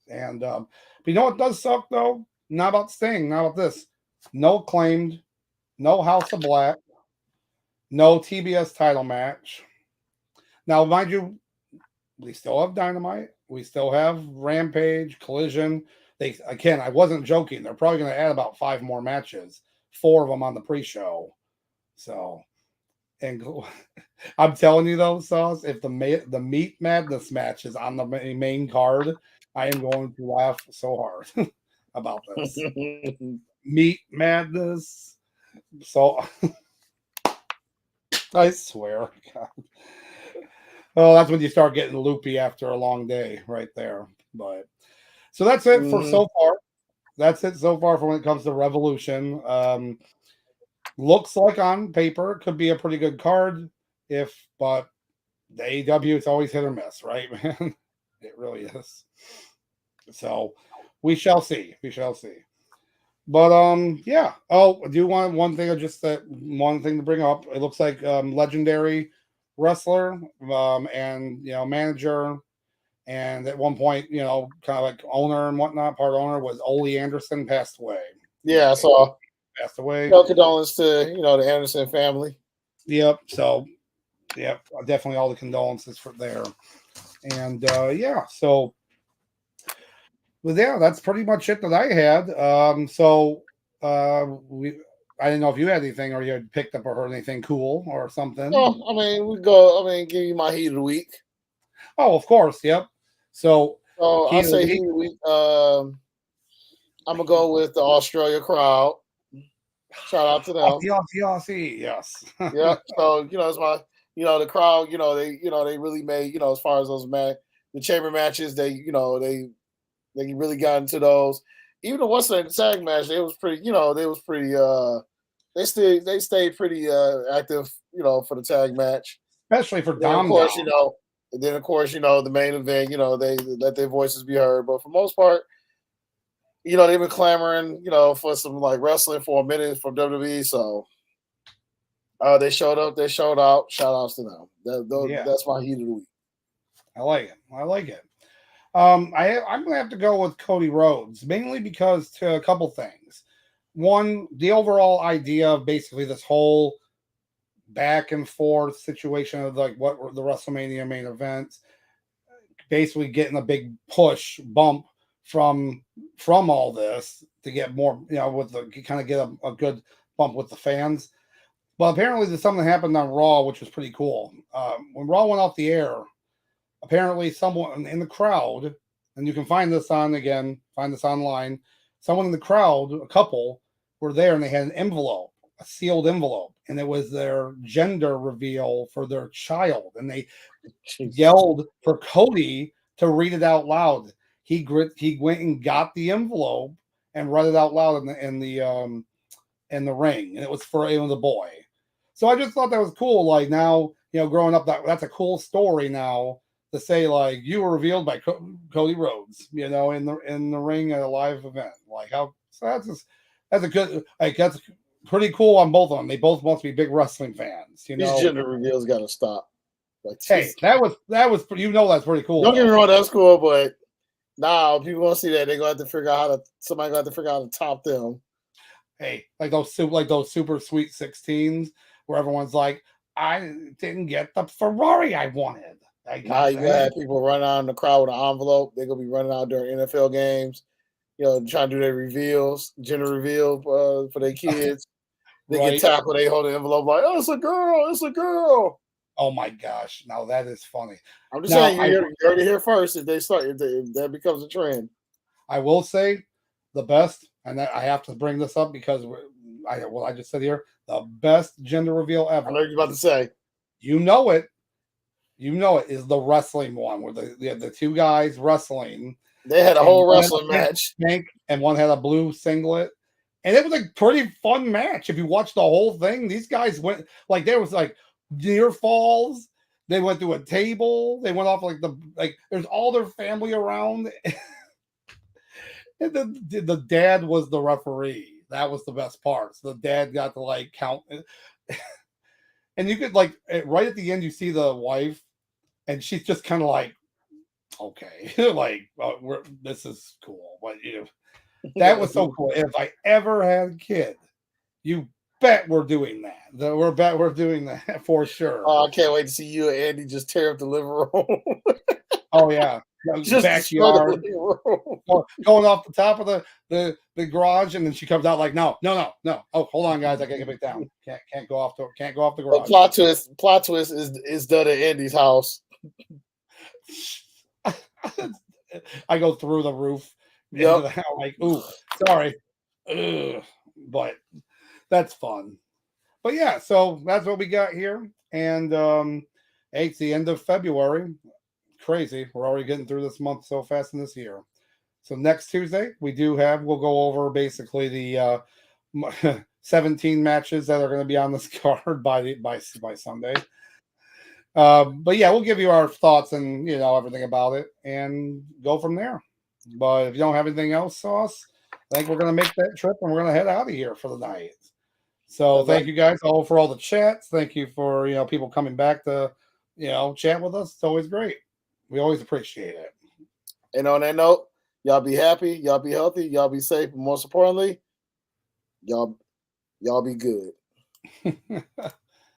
And but you know what does suck though? Not about Sting. Not about this. No Acclaimed. No House of Black. No TBS title match. Now, mind you, we still have Dynamite. We still have Rampage, Collision. I wasn't joking. They're probably going to add about 5 more matches. 4 of them on the pre-show. So, and I'm telling you though, Sauce, if the Meat Madness match is on the main card, I am going to laugh so hard about this. Meat Madness. So, I swear. God. Oh, that's when you start getting loopy after a long day right there. But so that's it for so far. That's it so far for when it comes to Revolution. Looks like on paper it could be a pretty good card, but the AEW, it's always hit or miss, right, man? It really is. So we shall see. But yeah. Oh, I do want one thing, one thing to bring up. It looks like legendary wrestler, and manager. And at one point, kind of like owner and whatnot, part owner was Ole Anderson, passed away. Yeah, I saw. Passed away. No condolences to the Anderson family. Yep. So, yep, definitely all the condolences for there. And yeah, so, but yeah, that's pretty much it that I had. I didn't know if you had anything or you had picked up or heard anything cool or something. No, I mean, give you my heat of the week. Oh, of course. Yep. So I'll say heat of the week. I'm gonna go with the Australia crowd. Shout out to them. Yes. Yeah. So it's my the crowd. They really made as far as those the chamber matches. They really got into those. Even the Western tag match, they stayed pretty active. For the tag match, especially for Dom. Of course, the main event. They let their voices be heard, but for the most part. They've been clamoring, for some like wrestling for a minute from WWE. So they showed up, they showed out. Shout outs to them. That's my heat of the week. I like it. I'm gonna have to go with Cody Rhodes, mainly because to a couple things. One, the overall idea of basically this whole back and forth situation of like what were the WrestleMania main events, basically getting a big bump from all this to get more, with the kind of get a good bump with the fans. Well, apparently there's something that happened on Raw, which was pretty cool. When Raw went off the air, apparently someone in the crowd, and you can find this online. Someone in the crowd, a couple, were there and they had an envelope, a sealed envelope, and it was their gender reveal for their child. And they yelled for Cody to read it out loud. He went and got the envelope and read it out loud in the ring, and it was a boy. So I just thought that was cool. Like now, growing up, that's a cool story now to say, like, you were revealed by Cody Rhodes, in the ring at a live event. Like how so that's a good, like, that's pretty cool on both of them. They both must be big wrestling fans. These gender reveals got to stop. Like, hey, that was that's pretty cool. Don't get me wrong, that's cool, but now people want to see that they're gonna have to figure out somebody gonna have to figure out how to top them. Hey, like those super sweet 16s where everyone's like, I didn't get the Ferrari I wanted. Now you gotta have people run out in the crowd with an envelope. They're gonna be running out during NFL games, trying to do their reveals, gender reveal for their kids. They get tackled, they hold the envelope like, oh, it's a girl, it's a girl. Oh my gosh! Now that is funny. I'm just saying, you heard it here first. If that becomes a trend, I will say the best, and I have to bring this up because I just said here, the best gender reveal ever. I know you're about to say. You know it is the wrestling one where the two guys wrestling. They had a whole wrestling match. And one had a blue singlet. And it was a pretty fun match. If you watch the whole thing, these guys went, like, there was like near falls. They went through a table. They went off there's all their family around. And the dad was the referee. That was the best part. So the dad got to like count. And you could right at the end, you see the wife, and she's just kind of like, okay, like, this is cool. But that was so cool. If I ever had a kid, you bet we're doing that. We're doing that for sure. Oh, I can't wait to see you and Andy just tear up the living room. Oh yeah, just backyard, going off the top of the garage, and then she comes out like, no. Oh, hold on, guys, I gotta get back down. Can't go off the garage. Plot twist is done at Andy's house. I go through the roof. Yep. Like, ooh, sorry. Ugh. But that's fun. But yeah, so that's what we got here. And it's the end of February. Crazy. We're already getting through this month so fast in this year. So next Tuesday, we'll go over basically the 17 matches that are going to be on this card by Sunday. But yeah, we'll give you our thoughts and everything about it and go from there. But if you don't have anything else, Sauce, I think we're going to make that trip and we're going to head out of here for the night. So thank you guys all for all the chats. Thank you for people coming back to chat with us. It's always great. We always appreciate it. And on that note, y'all be happy, y'all be healthy, y'all be safe, and most importantly, y'all be good.